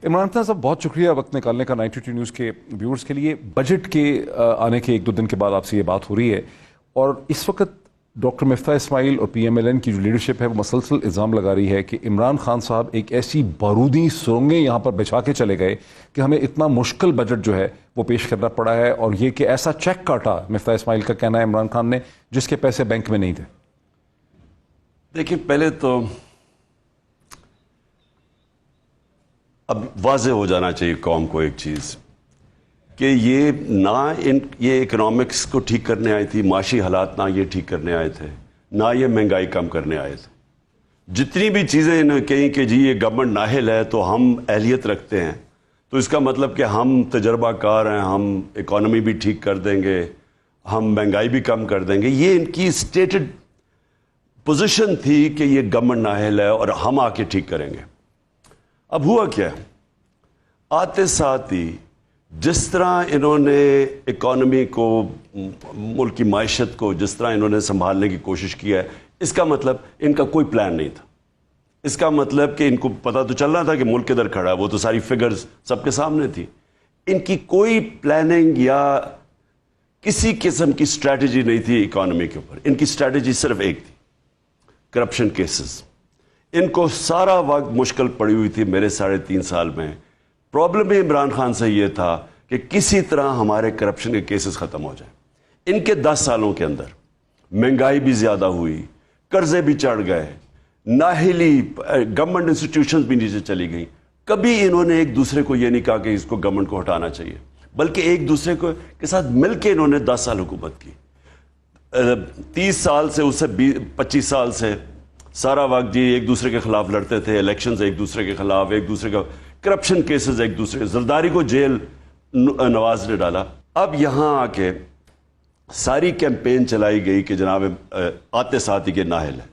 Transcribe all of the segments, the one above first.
عمران خان صاحب بہت شکریہ وقت نکالنے کا 92 نیوز کے ویورز کے لیے. بجٹ کے آنے کے ایک دو دن کے بعد آپ سے یہ بات ہو رہی ہے اور اس وقت ڈاکٹر مفتاح اسماعیل اور پی ایم ایل این کی جو لیڈرشپ ہے وہ مسلسل الزام لگا رہی ہے کہ عمران خان صاحب ایک ایسی بارودی سرنگیں یہاں پر بچھا کے چلے گئے کہ ہمیں اتنا مشکل بجٹ جو ہے وہ پیش کرنا پڑا ہے, اور یہ کہ ایسا چیک کاٹا مفتاح اسماعیل کا کہنا ہے عمران خان نے جس کے پیسے بینک میں نہیں تھے. دیکھیں پہلے تو اب واضح ہو جانا چاہیے قوم کو ایک چیز کہ یہ اکنامکس کو ٹھیک کرنے آئی تھی, معاشی حالات نہ یہ ٹھیک کرنے آئے تھے, نہ یہ مہنگائی کم کرنے آئے تھے. جتنی بھی چیزیں انہیں کہیں کہ جی یہ گورنمنٹ نااہل ہے تو ہم اہلیت رکھتے ہیں, تو اس کا مطلب کہ ہم تجربہ کار ہیں, ہم اکانومی بھی ٹھیک کر دیں گے, ہم مہنگائی بھی کم کر دیں گے. یہ ان کی اسٹیٹڈ پوزیشن تھی کہ یہ گورنمنٹ نااہل ہے اور ہم آ کے ٹھیک کریں گے. اب ہوا کیا, آتے ساتھ ہی جس طرح انہوں نے اکانومی کو, ملک کی معیشت کو جس طرح انہوں نے سنبھالنے کی کوشش کی ہے, اس کا مطلب ان کا کوئی پلان نہیں تھا. اس کا مطلب کہ ان کو پتہ تو چل رہا تھا کہ ملک کدھر کھڑا ہے, وہ تو ساری فگرز سب کے سامنے تھی. ان کی کوئی پلاننگ یا کسی قسم کی اسٹریٹجی نہیں تھی اکانومی کے اوپر. ان کی اسٹریٹجی صرف ایک تھی, کرپشن کیسز. ان کو سارا وقت مشکل پڑی ہوئی تھی میرے 3.5 سال میں. پرابلم عمران خان سے یہ تھا کہ کسی طرح ہمارے کرپشن کے کیسز ختم ہو جائیں. ان کے 10 سالوں کے اندر مہنگائی بھی زیادہ ہوئی, قرضے بھی چڑھ گئے, نااہلی, گورنمنٹ انسٹیٹیوشنز بھی نیچے چلی گئیں. کبھی انہوں نے ایک دوسرے کو یہ نہیں کہا کہ اس کو گورنمنٹ کو ہٹانا چاہیے, بلکہ ایک دوسرے کے ساتھ مل کے انہوں نے 10 سال حکومت کی. 30 سال سے, اس سے 25 سال سے سارا وقت جی ایک دوسرے کے خلاف لڑتے تھے, الیکشنز ایک دوسرے کے خلاف, ایک دوسرے کا کرپشن کیسز ایک دوسرے, زرداری کو جیل نواز نے ڈالا. اب یہاں آ کے ساری کیمپین چلائی گئی کہ جناب آتے ساتھ ہی کے نااہل ہے,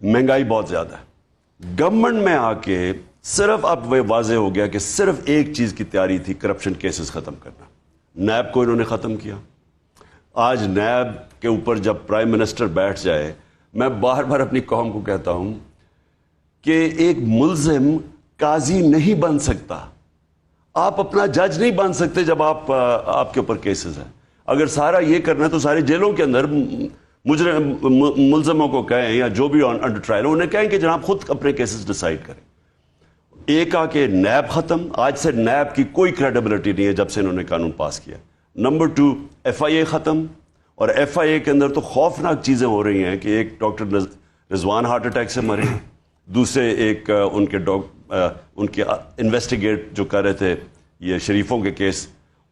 مہنگائی بہت زیادہ ہے. گورنمنٹ میں آ کے صرف اب وہ واضح ہو گیا کہ صرف ایک چیز کی تیاری تھی, کرپشن کیسز ختم کرنا. نیب کو انہوں نے ختم کیا. آج نیب کے اوپر جب پرائم منسٹر بیٹھ جائے, میں بار بار اپنی قوم کو کہتا ہوں کہ ایک ملزم قاضی نہیں بن سکتا, آپ اپنا جج نہیں بن سکتے جب آپ کے اوپر کیسز ہیں. اگر سارا یہ کرنا ہے تو سارے جیلوں کے اندر ملزموں کو کہیں یا جو بھی انڈر ٹرائل انہیں کہیں کہ جناب خود اپنے کیسز ڈیسائیڈ کریں. ایک آ کے نیب ختم, آج سے نیب کی کوئی کریڈیبلٹی نہیں ہے جب سے انہوں نے قانون پاس کیا. نمبر 2, ایف آئی اے ختم, اور ایف آئی اے کے اندر تو خوفناک چیزیں ہو رہی ہیں کہ ایک ڈاکٹر رضوان ہارٹ اٹیک سے مرے, دوسرے ایک ان کے انویسٹیگیٹ جو کر رہے تھے یہ شریفوں کے کیس,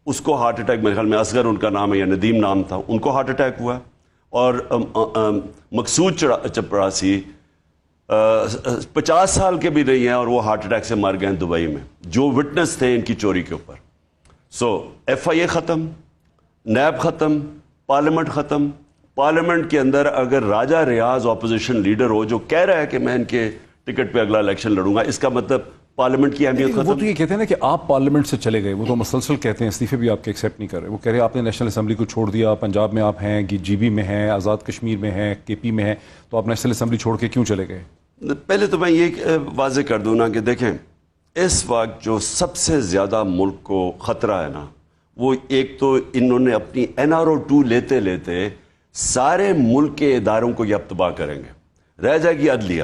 اس کو ہارٹ اٹیک, میرے خیال میں اصغر ان کا نام ہے یا ندیم نام تھا, ان کو ہارٹ اٹیک ہوا. اور مقصود چپراسی 50 سال کے بھی نہیں ہیں اور وہ ہارٹ اٹیک سے مر گئے ہیں دبئی میں, جو وٹنس تھے ان کی چوری کے اوپر. سو ایف آئی اے ختم, نیب ختم, پارلیمنٹ ختم. پارلیمنٹ کے اندر اگر راجہ ریاض اپوزیشن لیڈر ہو جو کہہ رہا ہے کہ میں ان کے ٹکٹ پہ اگلا الیکشن لڑوں گا, اس کا مطلب پارلیمنٹ کی اہمیت ختم. وہ تو یہ کہتے ہیں نا کہ آپ پارلیمنٹ سے چلے گئے, وہ تو مسلسل کہتے ہیں, استعفے بھی آپ کے ایکسیپٹ نہیں کر رہے. وہ کہہ رہے ہیں آپ نے نیشنل اسمبلی کو چھوڑ دیا, پنجاب میں آپ ہیں, جی بی میں ہیں, آزاد کشمیر میں ہیں, کے پی میں ہیں, تو آپ نیشنل اسمبلی چھوڑ کے کیوں چلے گئے؟ پہلے تو میں یہ واضح کر دوں نا کہ دیکھیں اس وقت جو سب سے زیادہ ملک کو خطرہ ہے نا, وہ ایک تو انہوں نے اپنی NRO2 لیتے لیتے سارے ملک کے اداروں کو یہ اب تباہ کریں گے. رہ جائے گی عدلیہ,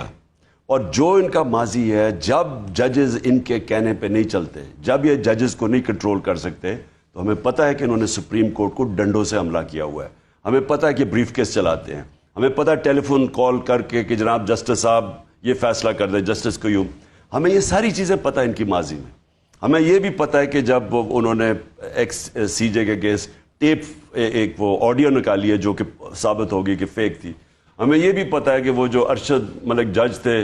اور جو ان کا ماضی ہے, جب ججز ان کے کہنے پہ نہیں چلتے, جب یہ ججز کو نہیں کنٹرول کر سکتے, تو ہمیں پتہ ہے کہ انہوں نے سپریم کورٹ کو ڈنڈوں سے حملہ کیا ہوا ہے. ہمیں پتہ ہے کہ بریف کیس چلاتے ہیں, ہمیں پتہ ہے ٹیلی فون کال کر کے کہ جناب جسٹس صاحب یہ فیصلہ کر دیں, جسٹس قیوم. ہمیں یہ ساری چیزیں پتہ ان کی ماضی میں. ہمیں یہ بھی پتہ ہے کہ جب انہوں نے ایکس سی جے کے کیس ٹیپ ایک وہ آڈیو نکالی ہے جو کہ ثابت ہوگی کہ فیک تھی. ہمیں یہ بھی پتہ ہے کہ وہ جو ارشد ملک جج تھے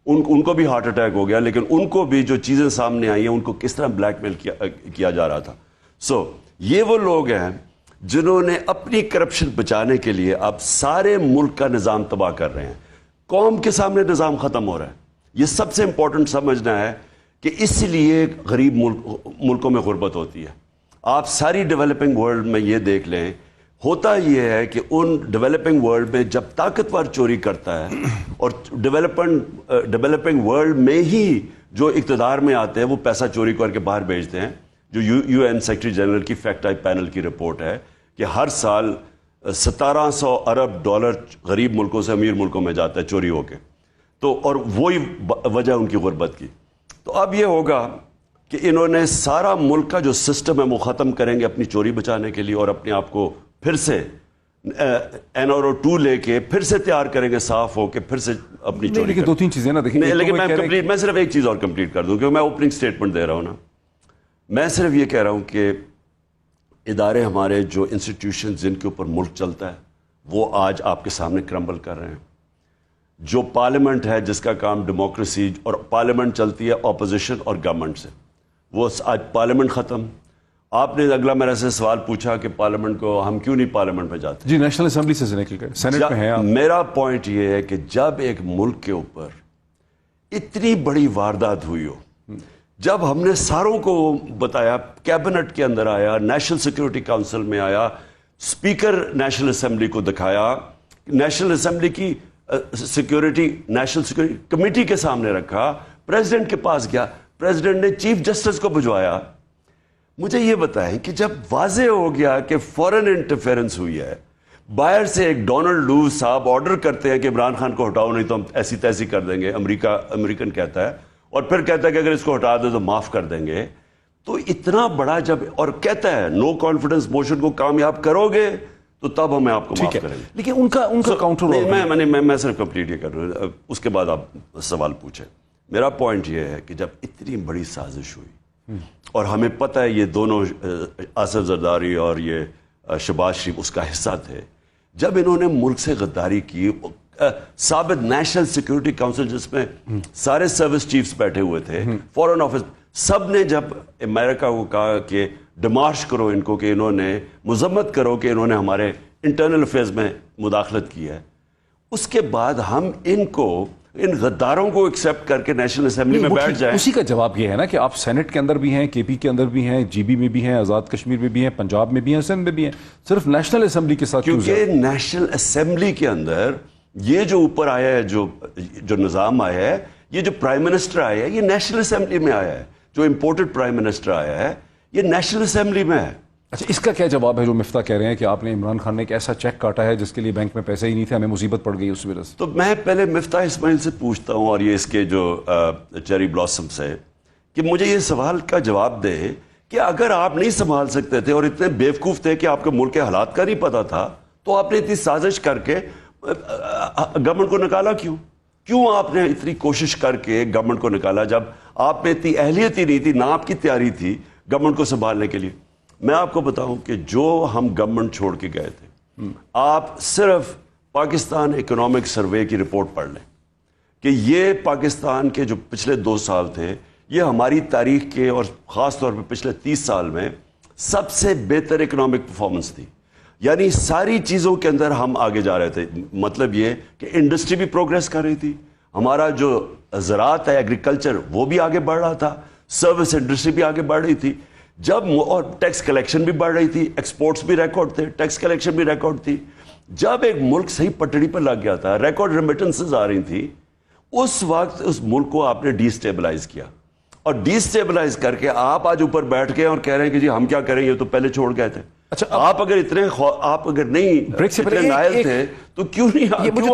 ان کو بھی ہارٹ اٹیک ہو گیا, لیکن ان کو بھی جو چیزیں سامنے آئی ہیں ان کو کس طرح بلیک میل کیا جا رہا تھا. سو یہ وہ لوگ ہیں جنہوں نے اپنی کرپشن بچانے کے لیے اب سارے ملک کا نظام تباہ کر رہے ہیں. قوم کے سامنے نظام ختم ہو رہا ہے. یہ سب سے امپورٹنٹ سمجھنا ہے کہ اس لیے غریب ملکوں میں غربت ہوتی ہے. آپ ساری ڈیولپنگ ورلڈ میں یہ دیکھ لیں, ہوتا یہ ہے کہ ان ڈیولپنگ ورلڈ میں جب طاقتور چوری کرتا ہے, اور ڈیولپنگ ورلڈ میں ہی جو اقتدار میں آتے ہیں وہ پیسہ چوری کر کے باہر بھیجتے ہیں. جو یو این سیکرٹری جنرل کی فیکٹ آئی پینل کی رپورٹ ہے کہ ہر سال 1700 ارب ڈالر غریب ملکوں سے امیر ملکوں میں جاتا ہے چوری ہو کے. تو اور وہی وجہ ان کی غربت کی. تو اب یہ ہوگا کہ انہوں نے سارا ملک کا جو سسٹم ہے وہ ختم کریں گے اپنی چوری بچانے کے لیے, اور اپنے آپ کو پھر سے NRO2 لے کے پھر سے تیار کریں گے صاف ہو کے پھر سے اپنی چوری. لیکن 2-3 چیزیں نا دیکھیں. لیکن میں صرف ایک چیز اور کمپلیٹ کر دوں کیونکہ میں اوپننگ سٹیٹمنٹ دے رہا ہوں نا. میں صرف یہ کہہ رہا ہوں کہ ادارے ہمارے جو انسٹیٹیوشن جن کے اوپر ملک چلتا ہے وہ آج آپ کے سامنے کرمبل کر رہے ہیں. جو پارلیمنٹ ہے جس کا کام ڈیموکریسی, اور پارلیمنٹ چلتی ہے اپوزیشن اور گورنمنٹ سے, وہ آج پارلیمنٹ ختم. آپ نے اگلا میرے سے سوال پوچھا کہ پارلیمنٹ کو ہم کیوں نہیں پارلیمنٹ پہ جاتے. جی نیشنل اسمبلی سے نکل گئے, سینٹ میں ہیں آپ. میرا پوائنٹ یہ ہے کہ جب ایک ملک کے اوپر اتنی بڑی واردات ہوئی ہو, جب ہم نے ساروں کو بتایا, کیبنٹ کے اندر آیا, نیشنل سیکیورٹی کاؤنسل میں آیا, اسپیکر نیشنل اسمبلی کو دکھایا, نیشنل اسمبلی کی سیکیورٹی نیشنل سیکیورٹی کمیٹی کے سامنے رکھا, پریزیڈنٹ کے پاس گیا, پریزیڈنٹ نے چیف جسٹس کو بھجوایا. مجھے یہ بتائیں کہ جب واضح ہو گیا کہ فورن انٹرفیرنس ہوئی ہے, باہر سے ایک ڈونلڈ لوز صاحب آرڈر کرتے ہیں کہ عمران خان کو ہٹاؤ نہیں تو ہم ایسی تیسی کر دیں گے, امریکن کہتا ہے, اور پھر کہتا ہے کہ اگر اس کو ہٹا دو تو معاف کر دیں گے. تو اتنا بڑا جب, اور کہتا ہے نو کانفیڈنس موشن کو کامیاب کرو گے تو تب ہمیں آپ کو معاف کریں گے. لیکن ان کا کاؤنٹر میں صرف کمپلیٹ یہ کر رہا ہوں, اس کے بعد آپ سوال پوچھیں. میرا پوائنٹ یہ ہے کہ جب اتنی بڑی سازش ہوئی اور ہمیں پتہ ہے یہ دونوں آصف زرداری اور یہ شہباز شریف اس کا حصہ تھے, جب انہوں نے ملک سے غداری کی, ثابت نیشنل سیکیورٹی کاؤنسل جس میں سارے سروس چیفز بیٹھے ہوئے تھے, فورن آفس, سب نے جب امریکہ کو کہا کہ ڈمارش کرو ان کو, کہ انہوں نے مذمت کرو کہ انہوں نے ہمارے انٹرنل افیئرز میں مداخلت کی ہے, اس کے بعد ہم ان غداروں کو ایکسیپٹ کر کے نیشنل اسمبلی میں بیٹھ جائیں. اسی کا جواب یہ ہے نا کہ آپ سینٹ کے اندر بھی ہیں, کے پی کے اندر بھی ہیں, جی بی میں بھی ہیں, آزاد کشمیر میں بھی ہیں, پنجاب میں بھی ہیں, سندھ میں بھی ہیں, صرف نیشنل اسمبلی کے ساتھ کیونکہ نیشنل اسمبلی کے اندر یہ جو اوپر آیا ہے, جو نظام آیا ہے, یہ جو پرائم منسٹر آیا ہے, یہ نیشنل اسمبلی میں آیا ہے. جو امپورٹڈ پرائم منسٹر آیا ہے یہ نیشنل اسمبلی میں ہے. اچھا, اس کا کیا جواب ہے جو مفتاح کہہ رہے ہیں کہ آپ نے عمران خان نے ایک ایسا چیک کاٹا ہے جس کے لیے بینک میں پیسے ہی نہیں تھے, ہمیں مصیبت پڑ گئی اس وجہ سے. تو میں پہلے مفتاح اسماعیل سے پوچھتا ہوں, اور یہ اس کے جو چیری بلاسم سے, کہ مجھے یہ سوال کا جواب دے کہ اگر آپ نہیں سنبھال سکتے تھے اور اتنے بیوقوف تھے کہ آپ کے ملک کے حالات کا نہیں پتا تھا, تو آپ نے اتنی سازش کر کے گورنمنٹ کو نکالا کیوں آپ نے اتنی کوشش کر کے گورنمنٹ کو نکالا جب آپ میں اتنی اہلیت ہی نہیں تھی, نہ آپ کی تیاری تھی گورنمنٹ کو سنبھالنے کے لیے. میں آپ کو بتاؤں کہ جو ہم گورنمنٹ چھوڑ کے گئے تھے, آپ صرف پاکستان اکنامک سروے کی رپورٹ پڑھ لیں کہ یہ پاکستان کے جو پچھلے 2 سال تھے یہ ہماری تاریخ کے اور خاص طور پہ پچھلے 30 سال میں سب سے بہتر اکنامک پرفارمنس تھی. یعنی ساری چیزوں کے اندر ہم آگے جا رہے تھے. مطلب یہ کہ انڈسٹری بھی پروگریس کر رہی تھی, ہمارا جو زراعت ہے, ایگریکلچر, وہ بھی آگے بڑھ رہا تھا, سروس انڈسٹری بھی آگے بڑھ رہی تھی, اور ٹیکس کلیکشن بھی بڑھ رہی تھی, ایکسپورٹس بھی ریکارڈ تھے, ٹیکس کلیکشن بھی ریکارڈ تھی. جب ایک ملک صحیح پٹڑی پر لگ گیا تھا, ریکارڈ ریمیٹنسز آ رہی تھیں, اس وقت اس ملک کو آپ نے ڈی اسٹیبلائز کیا, اور ڈی اسٹیبلائز کر کے آپ آج اوپر بیٹھ گئے اور کہہ رہے ہیں کہ جی ہم کیا کریں, یہ تو پہلے چھوڑ گئے تھے. اچھا, آپ اگر نہیں اتنے نائل تھے تو کیوں نہیں بریک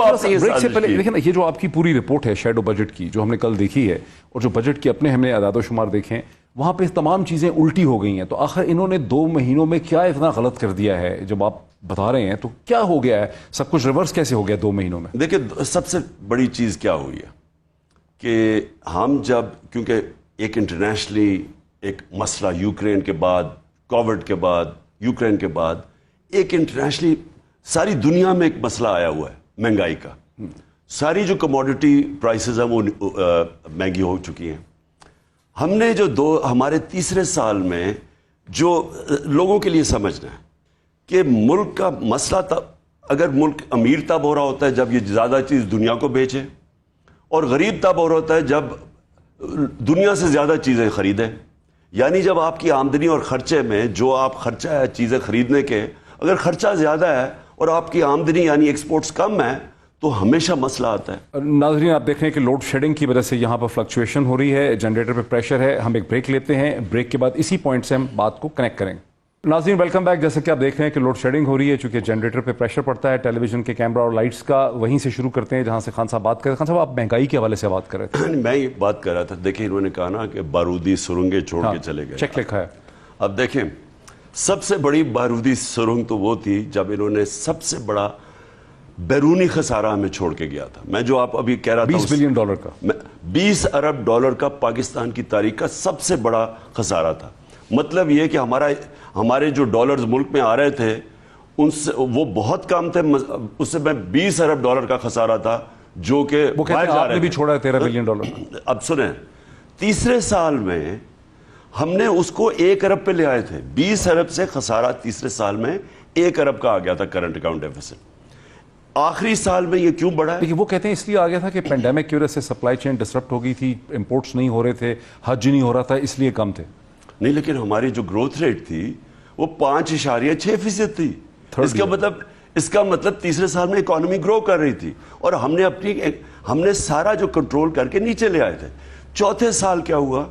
سے پہلے دیکھیں نا, یہ جو آپ کی پوری رپورٹ ہے شیڈو بجٹ کی جو ہم نے کل دیکھی ہے, اور جو بجٹ کے اپنے ہم نے اعداد و شمار دیکھے ہیں, وہاں پہ تمام چیزیں الٹی ہو گئی ہیں. تو آخر انہوں نے 2 مہینوں میں کیا اتنا غلط کر دیا ہے جب آپ بتا رہے ہیں, تو کیا ہو گیا ہے, سب کچھ ریورس کیسے ہو گیا 2 مہینوں میں؟ دیکھیں, سب سے بڑی چیز کیا ہوئی ہے کہ ہم جب, کیونکہ ایک انٹرنیشنلی ایک مسئلہ یوکرین کے بعد, کووڈ کے بعد, یوکرین کے بعد, ایک انٹرنیشنلی ساری دنیا میں ایک مسئلہ آیا ہوا ہے مہنگائی کا. ساری جو کموڈٹی پرائسز ہیں وہ مہنگی ہو چکی ہیں. ہم نے جو ہمارے تیسرے سال میں جو لوگوں کے لیے سمجھنا ہے کہ ملک کا مسئلہ تھا, اگر ملک امیر تب ہو رہا ہوتا ہے جب یہ زیادہ چیز دنیا کو بیچے, اور غریب تب ہو رہا ہوتا ہے جب دنیا سے زیادہ چیزیں خریدیں. یعنی جب آپ کی آمدنی اور خرچے میں جو آپ خرچہ ہے چیزیں خریدنے کے, اگر خرچہ زیادہ ہے اور آپ کی آمدنی یعنی ایکسپورٹس کم ہے, تو ہمیشہ مسئلہ آتا ہے. ناظرین آپ دیکھ رہے ہیں کہ لوڈ شیڈنگ کی وجہ سے یہاں پر فلکچویشن ہو رہی ہے, جنریٹر پہ پریشر ہے. ہم ایک بریک لیتے ہیں, بریک کے بعد اسی پوائنٹ سے ہم بات کو کنیکٹ کریں گے. ناظرین ویلکم بیک. جیسے کہ آپ دیکھ رہے ہیں کہ لوڈ شیڈنگ ہو رہی ہے چونکہ جنریٹر پہ پریشر پڑتا ہے ٹیلی ویژن کے کیمرہ اور لائٹس کا. وہیں سے شروع کرتے ہیں جہاں سے خان صاحب بات کر رہے تھے. خان صاحب آپ مہنگائی کے حوالے سے بات کر رہے تھے. میں یہ بات کر رہا تھا, دیکھیں انہوں نے کہا نا کہ بارودی سرنگیں چھوڑ کے چلے گئے. چیک لکھا ہے. اب دیکھیں سب سے بڑی بارودی سرنگ تو وہ تھی جب انہوں نے سب سے بڑا بیرونی خسارہ ہمیں چھوڑ کے گیا تھا. میں جو آپ ابھی کہہ رہا تھا $20 بلین کا, 20 ارب ڈالر کا پاکستان کی تاریخ کا سب سے بڑا خسارہ تھا. مطلب یہ کہ ہمارے جو ڈالرز ملک میں آ رہے تھے ان سے وہ بہت کم تھے. اس سے میں 20 ارب ڈالر کا خسارہ تھا جو کہ باہر جا رہے تھے. بھی چھوڑا ہے $13 بلین. اب سنیں, تیسرے سال میں ہم نے اس کو 1 ارب پہ لے آئے تھے. 20 ارب سے خسارہ تیسرے سال میں 1 ارب کا آ گیا تھا کرنٹ اکاؤنٹ ڈیفیسٹ. آخری سال میں یہ کیوں بڑھا ہے؟ لیکن وہ کہتے ہیں اس لیے آ گیا تھا کہ پینڈیمک کی وجہ سے سپلائی چین ڈسرپٹ ہو گئی تھی, امپورٹس نہیں ہو رہے تھے, حج نہیں ہو رہا تھا, اس لیے کم تھے. نہیں, لیکن ہماری جو گروتھ ریٹ تھی وہ 5.6% تھی. اس کا مطلب تیسرے سال میں اکانومی گرو کر رہی تھی اور ہم نے سارا جو کنٹرول کر کے نیچے لے آئے تھے. چوتھے سال کیا ہوا,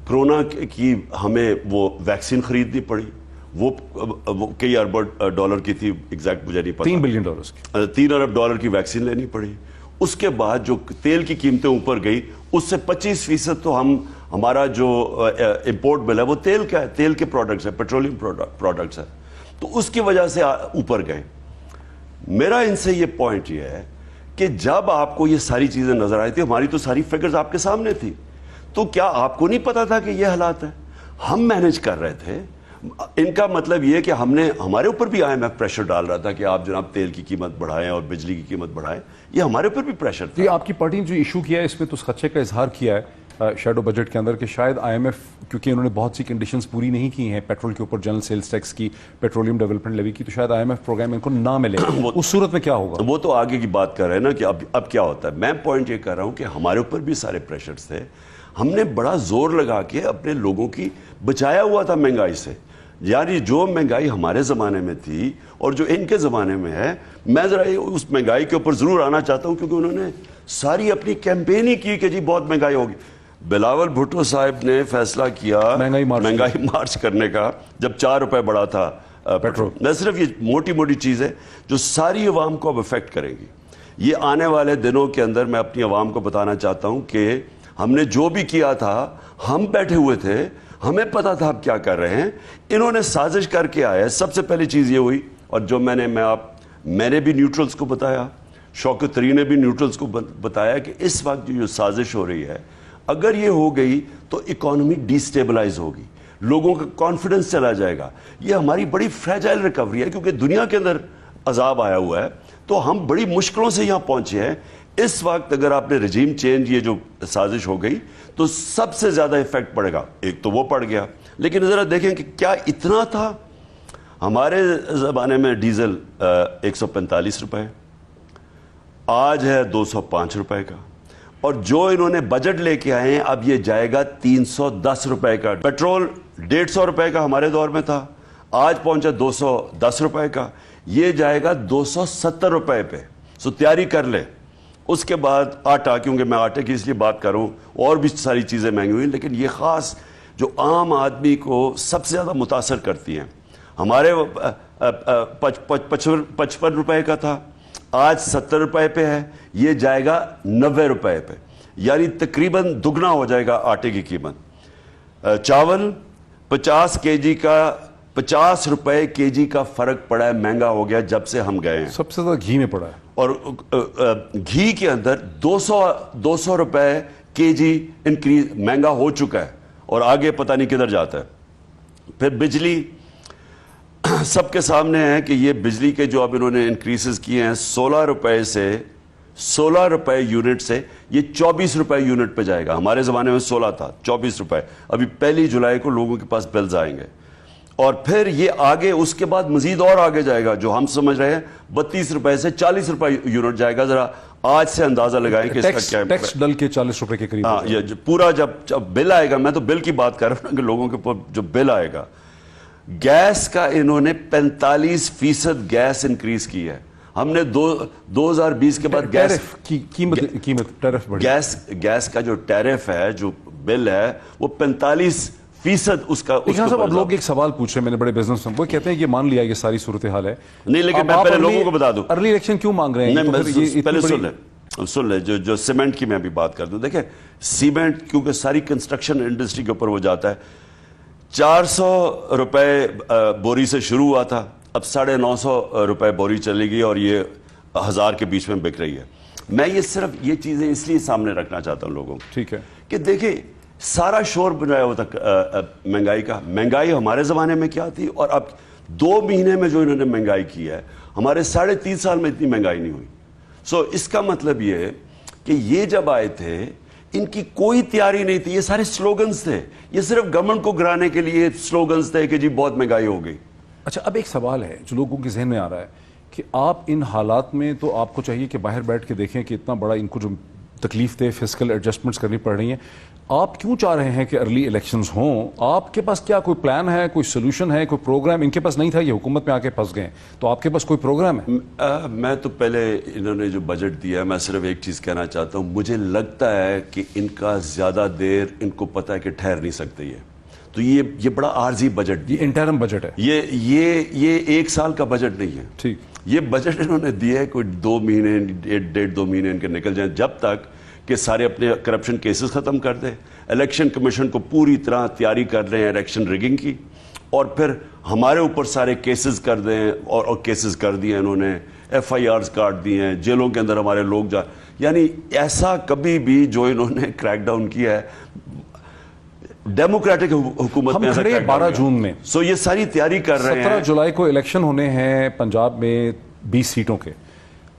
کرونا کی ہمیں وہ ویکسین خریدنی پڑی. وہ کئی ارب ڈالر کی تھی, ایگزیکٹ مجھے نہیں پتا. $3 بلین 3 ارب ڈالر کی ویکسین لینی پڑی. اس کے بعد جو تیل کی قیمتیں اوپر گئی اس سے 25% تو ہمارا جو امپورٹ بل ہے وہ تیل کا ہے, تیل کے پروڈکٹس ہے, پیٹرولیم پروڈکٹس ہے. تو اس کی وجہ سے اوپر گئے. میرا ان سے یہ پوائنٹ یہ ہے کہ جب آپ کو یہ ساری چیزیں نظر آئی تھی, ہماری تو ساری فگرز آپ کے سامنے تھی, تو کیا آپ کو نہیں پتا تھا کہ یہ حالات ہے؟ ہم مینیج کر رہے تھے. ان کا مطلب یہ کہ ہمارے اوپر بھی IMF پریشر ڈال رہا تھا کہ آپ جناب تیل کی قیمت بڑھائیں اور بجلی کی قیمت بڑھائیں. یہ ہمارے اوپر بھی پریشر تھا. یہ آپ کی پارٹی نے جو ایشو کیا ہے اس میں تو اس خدشے کا اظہار کیا ہے شیڈو بجٹ کے اندر کہ شاید IMF کیونکہ انہوں نے بہت سی کنڈیشنز پوری نہیں کی ہیں, پیٹرول کے اوپر جنرل سیلز ٹیکس کی, پیٹرولیم ڈیولپمنٹ لیوی کی, تو شاید IMF پروگرام ان کو نہ ملے. اس صورت میں کیا ہوگا؟ وہ تو آگے کی بات کر رہے ہیں نا کہ اب کیا ہوتا ہے. میں پوائنٹ یہ کر رہا ہوں کہ ہمارے اوپر بھی سارے پریشرز تھے. ہم نے بڑا زور لگا کے اپنے لوگوں کی بچایا ہوا تھا مہنگائی سے. یعنی جو مہنگائی ہمارے زمانے میں تھی اور جو ان کے زمانے میں ہے, میں ذرا اس مہنگائی کے اوپر ضرور آنا چاہتا ہوں کیونکہ انہوں نے ساری اپنی کیمپین ہی کی کہ جی بہت مہنگائی ہوگی. بلاول بھٹو صاحب نے فیصلہ کیا مہنگائی مارچ کرنے کا جب 4 روپے بڑھا تھا پیٹرول. میں صرف یہ موٹی موٹی چیز ہے جو ساری عوام کو اب افیکٹ کرے گی. یہ آنے والے دنوں کے اندر میں اپنی عوام کو بتانا چاہتا ہوں کہ ہم نے جو بھی کیا تھا, ہم بیٹھے ہوئے تھے, ہمیں پتا تھا آپ کیا کر رہے ہیں. انہوں نے سازش کر کے آئے. سب سے پہلی چیز یہ ہوئی, اور جو میں نے بھی نیوٹرلز کو بتایا, شوکت طری نے بھی نیوٹرلز کو بتایا کہ اس وقت جو سازش ہو رہی ہے اگر یہ ہو گئی تو اکانومی ڈی سٹیبلائز ہوگی, لوگوں کا کانفیڈنس چلا جائے گا. یہ ہماری بڑی فریجائل ریکوری ہے کیونکہ دنیا کے اندر عذاب آیا ہوا ہے, تو ہم بڑی مشکلوں سے یہاں پہنچے ہیں. اس وقت اگر آپ نے رجیم چینج یہ جو سازش ہو گئی تو سب سے زیادہ ایفیکٹ پڑے گا. ایک تو وہ پڑ گیا, لیکن ذرا دیکھیں کہ کیا اتنا تھا. ہمارے زمانے میں ڈیزل 145 روپے, آج ہے 205 روپے کا, اور جو انہوں نے بجٹ لے کے آئے ہیں اب یہ جائے گا 310 روپے کا. پیٹرول 150 روپے کا ہمارے دور میں تھا, آج پہنچا 210 روپے کا, یہ جائے گا 270 روپے پہ. سو تیاری کر لیں. اس کے بعد آٹا, کیونکہ میں آٹے کی اس لیے بات کروں, اور بھی ساری چیزیں مہنگی ہوئی, لیکن یہ خاص جو عام آدمی کو سب سے زیادہ متاثر کرتی ہیں. ہمارے 55 روپے کا تھا, آج 70 روپے پہ ہے, یہ جائے گا 90 روپے پہ, یعنی تقریباً دگنا ہو جائے گا آٹے کی قیمت. چاول 50 kg کا 50 روپے kg کا فرق پڑا ہے, مہنگا ہو گیا جب سے ہم گئے ہیں. سب سے زیادہ گھی میں پڑا ہے, اور گھی کے اندر 200 روپے kg انکریز مہنگا ہو چکا ہے, اور آگے پتہ نہیں کدھر جاتا ہے. پھر بجلی سب کے سامنے ہے کہ یہ بجلی کے جو اب انہوں نے انکریزز کیے ہیں 16 روپے یونٹ سے یہ 24 روپے یونٹ پہ جائے گا. ہمارے زمانے میں 16 تھا, 24 روپے. ابھی 1 جولائی کو لوگوں کے پاس بلز آئیں گے, اور پھر یہ آگے اس کے بعد مزید اور آگے جائے گا, جو ہم سمجھ رہے ہیں 32 روپے سے 40 روپے یونٹ جائے گا. ذرا آج سے اندازہ لگائیں کہ اس کا کیا ٹیکس ڈل کے 40 روپے کے قریب. ہاں, یہ پورا جب بل آئے گا, میں تو بل کی بات کر رہا ہوں کہ لوگوں کے اوپر جو بل آئے گا. گیس کا انہوں نے 45% گیس انکریز کی ہے. ہم نے 2020 کے بعد گیس ٹیرف قیمت ٹیرف بڑھی. گیس کا جو ٹیرف ہے, جو بل ہے, وہ 45% اس کا. لیکن صاحب اب لوگ ایک سوال پوچھ رہے ہیں, میں نے بڑے بزنس میں, وہ کہتے ہیں یہ مان لیا یہ ساری صورتحال ہے, نہیں, لیکن میں پہلے لوگوں کو بتا دوں, ارلی الیکشن کیوں مانگ رہے ہیں؟ پہلے سن لیں جو سیمنٹ کی میں ابھی بات کر دوں. دیکھیں سیمنٹ کیونکہ ساری کنسٹرکشن انڈسٹری کے اوپر وہ جاتا ہے, 400 روپے بوری سے شروع ہوا تھا, اب 950 روپے بوری چلے گی اور یہ 1000 کے بیچ میں بک رہی ہے. میں یہ صرف یہ چیزیں اس لیے سامنے رکھنا چاہتا ہوں لوگوں کو, ٹھیک ہے, کہ دیکھیں سارا شور بنایا ہوتا مہنگائی کا. مہنگائی ہمارے زمانے میں کیا تھی, اور اب 2 مہینے میں جو انہوں نے مہنگائی کی ہے, ہمارے 3.5 سال میں اتنی مہنگائی نہیں ہوئی. سو اس کا مطلب یہ ہے کہ یہ جب آئے تھے ان کی کوئی تیاری نہیں تھی, یہ سارے سلوگنز تھے, یہ صرف گورنمنٹ کو گرانے کے لیے سلوگنز تھے کہ جی بہت مہنگائی ہو گئی. اچھا اب ایک سوال ہے جو لوگوں کے ذہن میں آ رہا ہے کہ آپ ان حالات میں تو آپ کو چاہیے کہ باہر بیٹھ کے دیکھیں کہ اتنا بڑا ان کو جو تکلیف دہ فسکل ایڈجسٹمنٹس کرنی پڑ رہی ہیں, آپ کیوں چاہ رہے ہیں کہ ارلی الیکشنز ہوں؟ آپ کے پاس کیا کوئی پلان ہے, کوئی سولوشن ہے, کوئی پروگرام؟ ان کے پاس نہیں تھا, یہ حکومت میں آ کے پھنس گئے, تو آپ کے پاس کوئی پروگرام ہے؟ میں تو پہلے انہوں نے جو بجٹ دیا ہے, میں صرف ایک چیز کہنا چاہتا ہوں, مجھے لگتا ہے کہ ان کا زیادہ دیر ان کو پتہ ہے کہ ٹھہر نہیں سکتے یہ, تو یہ بڑا عارضی بجٹ, یہ انٹرم بجٹ ہے, یہ 1 سال کا بجٹ نہیں ہے. ٹھیک, یہ بجٹ انہوں نے دیا ہے کوئی 2 مہینے 1.5-2 مہینے ان کے نکل جائیں, جب تک کہ سارے اپنے کرپشن کیسز ختم کر دیں, الیکشن کمیشن کو پوری طرح تیاری کر رہے ہیں الیکشن ریگنگ کی, اور پھر ہمارے اوپر سارے کیسز کر دیں, اور کیسز کر دیے انہوں نے, FIRs کاٹ دیے ہیں, جیلوں کے اندر ہمارے لوگ یعنی ایسا کبھی بھی جو انہوں نے کریک ڈاؤن کیا ہے ڈیموکریٹک حکومت میں. 12 جون میں, سو یہ ساری تیاری کر رہے ہیں. 17 جولائی کو الیکشن ہونے ہیں پنجاب میں 20 سیٹوں کے,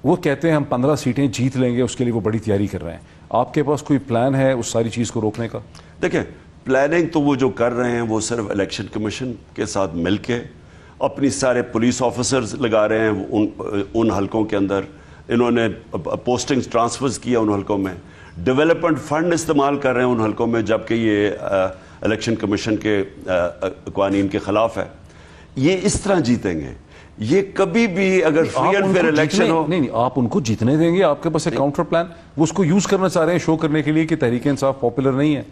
وہ کہتے ہیں ہم 15 سیٹیں جیت لیں گے, اس کے لیے وہ بڑی تیاری کر رہے ہیں. آپ کے پاس کوئی پلان ہے اس ساری چیز کو روکنے کا؟ دیکھیں پلاننگ تو وہ جو کر رہے ہیں وہ صرف الیکشن کمیشن کے ساتھ مل کے اپنی سارے پولیس آفیسرز لگا رہے ہیں ان حلقوں کے اندر, انہوں نے پوسٹنگز ٹرانسفرز کیا ان حلقوں میں, ڈیولپمنٹ فنڈ استعمال کر رہے ہیں ان حلقوں میں, جبکہ یہ الیکشن کمیشن کے قوانین کے خلاف ہے. یہ اس طرح جیتیں گے, یہ کبھی بھی اگر فری اینڈ فیئر الیکشن ہو. نہیں آپ ان کو جیتنے دیں گے, آپ کے پاس ایک کاؤنٹر پلان, وہ اس کو یوز کرنا چاہ رہے ہیں شو کرنے کے لیے کہ تحریک انصاف پاپولر نہیں ہے.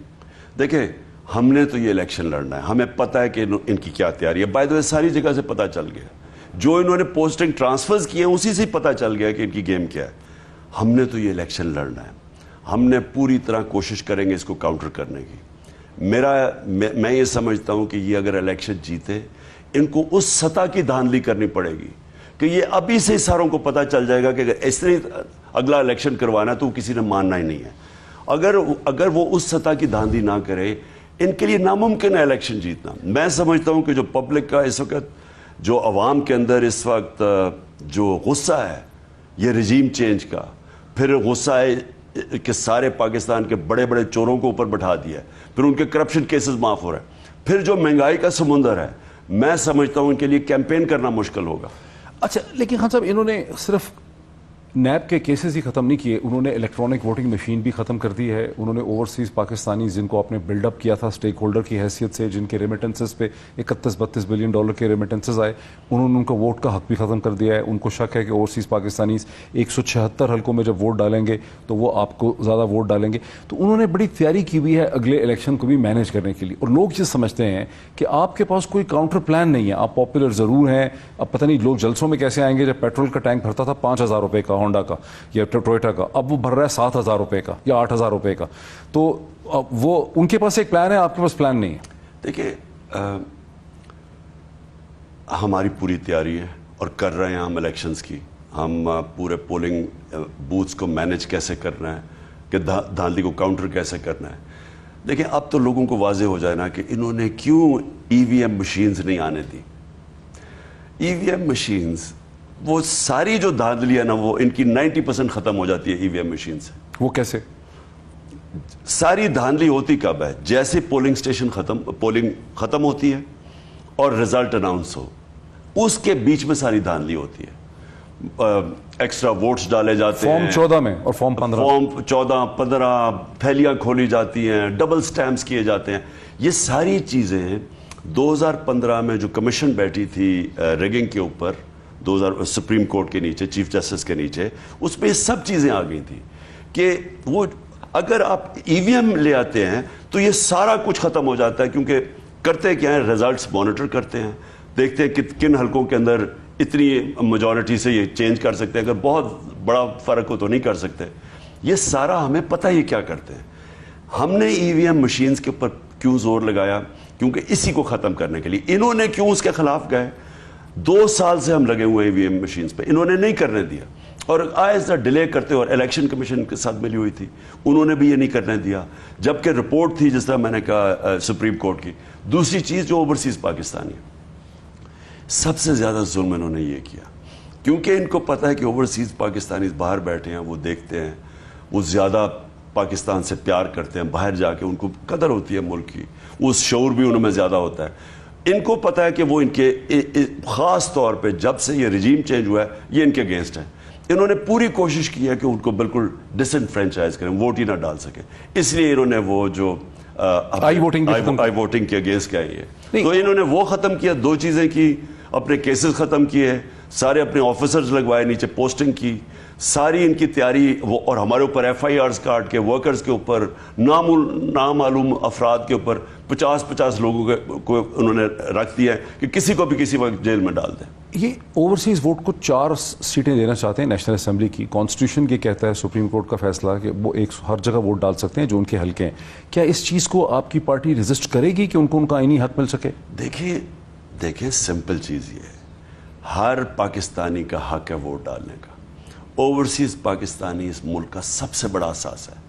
دیکھیں ہم نے تو یہ الیکشن لڑنا ہے, ہمیں پتہ ہے کہ ان کی کیا تیاری ہے. بائی دا وے ساری جگہ سے پتہ چل گیا, جو انہوں نے پوسٹنگ ٹرانسفرز کیے ہیں اسی سے پتہ چل گیا کہ ان کی گیم کیا ہے. ہم نے تو یہ الیکشن لڑنا ہے, ہم نے پوری طرح کوشش کریں گے اس کو کاؤنٹر کرنے کی. میں یہ سمجھتا ہوں کہ یہ اگر الیکشن جیتے, ان کو اس سطح کی دھاندلی کرنی پڑے گی کہ یہ ابھی سے ساروں کو پتہ چل جائے گا کہ اگر اس طرح اگلا الیکشن کروانا تو کسی نے ماننا ہی نہیں ہے. اگر وہ اس سطح کی دھاندلی نہ کرے, ان کے لیے ناممکن ہے الیکشن جیتنا. میں سمجھتا ہوں کہ جو پبلک کا اس وقت, جو عوام کے اندر اس وقت جو غصہ ہے یہ رجیم چینج کا, پھر غصہ ہے کہ سارے پاکستان کے بڑے بڑے چوروں کو اوپر بٹھا دیا ہے, پھر ان کے کرپشن کیسز معاف ہو رہے ہیں, پھر جو مہنگائی کا سمندر ہے, میں سمجھتا ہوں ان کے لیے کیمپین کرنا مشکل ہوگا. اچھا لیکن خان صاحب انہوں نے صرف نیب کے کیسز ہی ختم نہیں کیے, انہوں نے الیکٹرانک ووٹنگ مشین بھی ختم کر دی ہے. انہوں نے اوورسیز پاکستانی جن کو آپ نے بلڈ اپ کیا تھا سٹیک ہولڈر کی حیثیت سے, جن کے ریمیٹنسز پہ 31-32 بلین ڈالر کے ریمیٹنسز آئے, انہوں نے ان کا ووٹ کا حق بھی ختم کر دیا ہے. ان کو شک ہے کہ اوورسیز پاکستانیز 176 حلقوں میں جب ووٹ ڈالیں گے تو وہ آپ کو زیادہ ووٹ ڈالیں گے. تو انہوں نے بڑی تیاری کی ہوئی ہے اگلے الیکشن کو بھی مینیج کرنے کے لیے, اور لوگ یہ سمجھتے ہیں کہ آپ کے پاس کوئی کاؤنٹر پلان نہیں ہے. آپ پاپولر ضرور ہیں, اب پتہ نہیں لوگ جلسوں میں کیسے آئیں گے. جب پیٹرول کا ٹینک بھرتا تھا 5,000 روپے کا ہونڈا کا یا ٹوئیٹا کا, اب وہ بھر رہا ہے 7,000 روپے کا یا 8,000 روپے کا. تو وہ ان کے پاس ایک پلان ہے, آپ کے پاس پلان نہیں ہے. دیکھیں ہماری پوری تیاری ہے اور کر رہے ہیں ہم الیکشنز کی. ہم پورے پولنگ بوتھس کو مینیج کیسے کرنا ہے, کہ دھاندلی کو کاؤنٹر کیسے کرنا ہے. دیکھیں اب تو لوگوں کو واضح ہو جائے نا کہ انہوں نے کیوں EVM مشینز نہیں آنے دی. EVM مشینز وہ ساری جو دھاندلی ہے نا, وہ ان کی 90% ختم ہو جاتی ہے EVM مشین سے. وہ کیسے؟ ساری دھاندلی ہوتی کب ہے, جیسے پولنگ ختم ہوتی ہے اور رزلٹ اناؤنس ہو, اس کے بیچ میں ساری دھاندلی ہوتی ہے. ایکسٹرا ووٹس ڈالے جاتے ہیں فارم 14 میں اور فارم 15 تھیلیاں کھولی جاتی ہیں, ڈبل سٹیمپس کیے جاتے ہیں. یہ ساری چیزیں 2015 میں جو کمیشن بیٹھی تھی ریگنگ کے اوپر, سپریم کورٹ کے نیچے, چیف جسٹس کے نیچے, اس پہ یہ سب چیزیں آ گئی تھیں کہ وہ اگر آپ ای وی ایم لے آتے ہیں تو یہ سارا کچھ ختم ہو جاتا ہے, کیونکہ کرتے کیا ہیں, ریزلٹس مانیٹر کرتے ہیں, دیکھتے ہیں کہ کن حلقوں کے اندر اتنی میجورٹی سے یہ چینج کر سکتے ہیں, اگر بہت بڑا فرق ہو تو نہیں کر سکتے. یہ سارا ہمیں پتہ یہ کیا کرتے ہیں. ہم نے ای وی ایم مشینز کے اوپر کیوں زور لگایا, کیونکہ اسی کو ختم کرنے کے لیے. انہوں نے کیوں اس کے خلاف گئے, 2 سال سے ہم لگے ہوئے ای وی ایم مشینز پہ, انہوں نے نہیں کرنے دیا, اور آہستہ ڈیلے کرتے, اور الیکشن کمیشن کے ساتھ ملی ہوئی تھی, انہوں نے بھی یہ نہیں کرنے دیا, جبکہ رپورٹ تھی جس طرح میں نے کہا سپریم کورٹ کی. دوسری چیز جو اوورسیز پاکستانی, سب سے زیادہ ظلم انہوں نے یہ کیا, کیونکہ ان کو پتہ ہے کہ اوورسیز پاکستانی باہر بیٹھے ہیں, وہ دیکھتے ہیں, وہ زیادہ پاکستان سے پیار کرتے ہیں, باہر جا کے ان کو قدر ہوتی ہے ملک کی, وہ شعور بھی انہوں میں زیادہ ہوتا ہے. ان کو پتہ ہے کہ وہ ان کے خاص طور پہ جب سے یہ رجیم چینج ہوا ہے یہ ان کے اگینسٹ ہے. انہوں نے پوری کوشش کی ہے کہ ان کو بالکل ڈسنفرینچائز کریں, ووٹ ہی نہ ڈال سکیں. اس لیے انہوں نے وہ جو آئی ووٹنگ کے اگینسٹ کیا ہے, تو انہوں نے وہ ختم کیا, 2 چیزیں کی, اپنے کیسز ختم کیے, سارے اپنے آفیسرز لگوائے, نیچے پوسٹنگ کی, ساری ان کی تیاری وہ, اور ہمارے اوپر ایف آئی آرز کاٹ کے, ورکرز کے اوپر, نامعلوم افراد کے اوپر 50 لوگوں کو انہوں نے رکھ دیا ہے کہ کسی کو بھی کسی وقت جیل میں ڈال دیں. یہ اوورسیز ووٹ کو 4 سیٹیں دینا چاہتے ہیں نیشنل اسمبلی کی. کانسٹیٹیوشن یہ کہتا ہے, سپریم کورٹ کا فیصلہ, کہ وہ ہر جگہ ووٹ ڈال سکتے ہیں جو ان کے حلقے ہیں. کیا اس چیز کو آپ کی پارٹی ریزسٹ کرے گی کہ ان کو ان کا آئینی حق مل سکے؟ دیکھیں سمپل چیز یہ ہے, ہر پاکستانی کا حق ہے ووٹ ڈالنے کا. اوورسیز پاکستانی اس ملک کا سب سے بڑا اثاثہ ہے.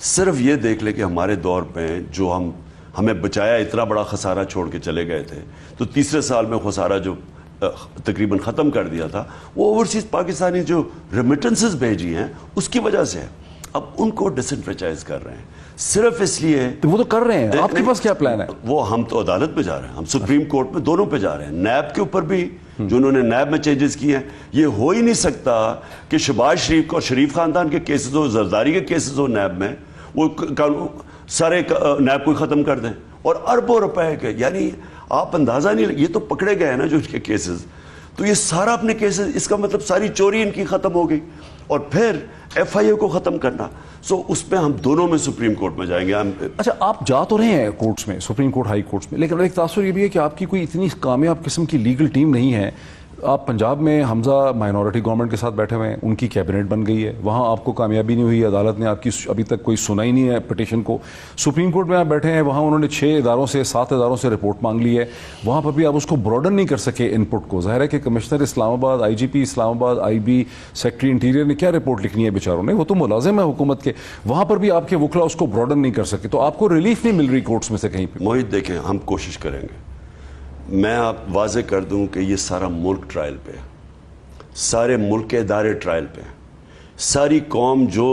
صرف یہ دیکھ لے کہ ہمارے دور پہ جو ہمیں بچایا, اتنا بڑا خسارہ چھوڑ کے چلے گئے تھے, تو تیسرے سال میں خسارہ جو تقریباً ختم کر دیا تھا, وہ اوورسیز پاکستانی جو ریمیٹنسز بھیجی ہیں اس کی وجہ سے ہے. اب ان کو ڈسنفرینچائز کر رہے ہیں صرف اس لیے. وہ تو کر رہے ہیں, آپ کے پاس کیا پلان ہے؟ وہ ہم تو عدالت میں جا رہے ہیں, ہم سپریم کورٹ میں دونوں پہ جا رہے ہیں. نیب کے اوپر بھی جو انہوں نے نیب میں چینجز کیے ہیں, یہ ہو ہی نہیں سکتا کہ شہباز شریف اور شریف خاندان کے کیسز ہو, زرداری کے کیسز ہو نیب میں, وہ سارے نیب کو ختم کر دیں, اور اربوں روپے کے. یعنی آپ اندازہ نہیں, یہ تو پکڑے گئے ہیں نا جو اس کے کیسز, تو یہ سارا اپنے کیسز, اس کا مطلب ساری چوری ان کی ختم ہو گئی, اور پھر ایف آئی اے کو ختم کرنا. سو اس پہ ہم دونوں میں سپریم کورٹ میں جائیں گے. اچھا, آپ جا تو رہے ہیں کورٹس میں, سپریم کورٹ, ہائی کورٹس میں, لیکن ایک تاثر یہ بھی ہے کہ آپ کی کوئی اتنی کامیاب قسم کی لیگل ٹیم نہیں ہے. آپ پنجاب میں حمزہ مائنورٹی گورنمنٹ کے ساتھ بیٹھے ہوئے ہیں, ان کی کیبنٹ بن گئی ہے, وہاں آپ کو کامیابی نہیں ہوئی, عدالت نے آپ کی ابھی تک کوئی سنا ہی نہیں ہے پٹیشن کو. سپریم کورٹ میں آپ بیٹھے ہیں, وہاں انہوں نے 7 اداروں سے رپورٹ مانگ لی ہے, وہاں پر بھی آپ اس کو براڈن نہیں کر سکے ان پٹ کو. ظاہر ہے کہ کمشنر اسلام آباد, آئی جی پی اسلام آباد, آئی بی, سیکٹری انٹیریئر نے کیا رپورٹ لکھنی ہے بیچاروں نے, وہ تو ملازم ہے حکومت کے, وہاں پر بھی آپ کے وکلا اس کو براڈن نہیں کر سکے. تو آپ کو ریلیف نہیں مل رہی کورٹس میں سے کہیں پہ؟ موہت دیکھیں, ہم کوشش کریں گے. میں آپ واضح کر دوں کہ یہ سارا ملک ٹرائل پہ ہے, سارے ملک کے ادارے ٹرائل پہ ہیں. ساری قوم جو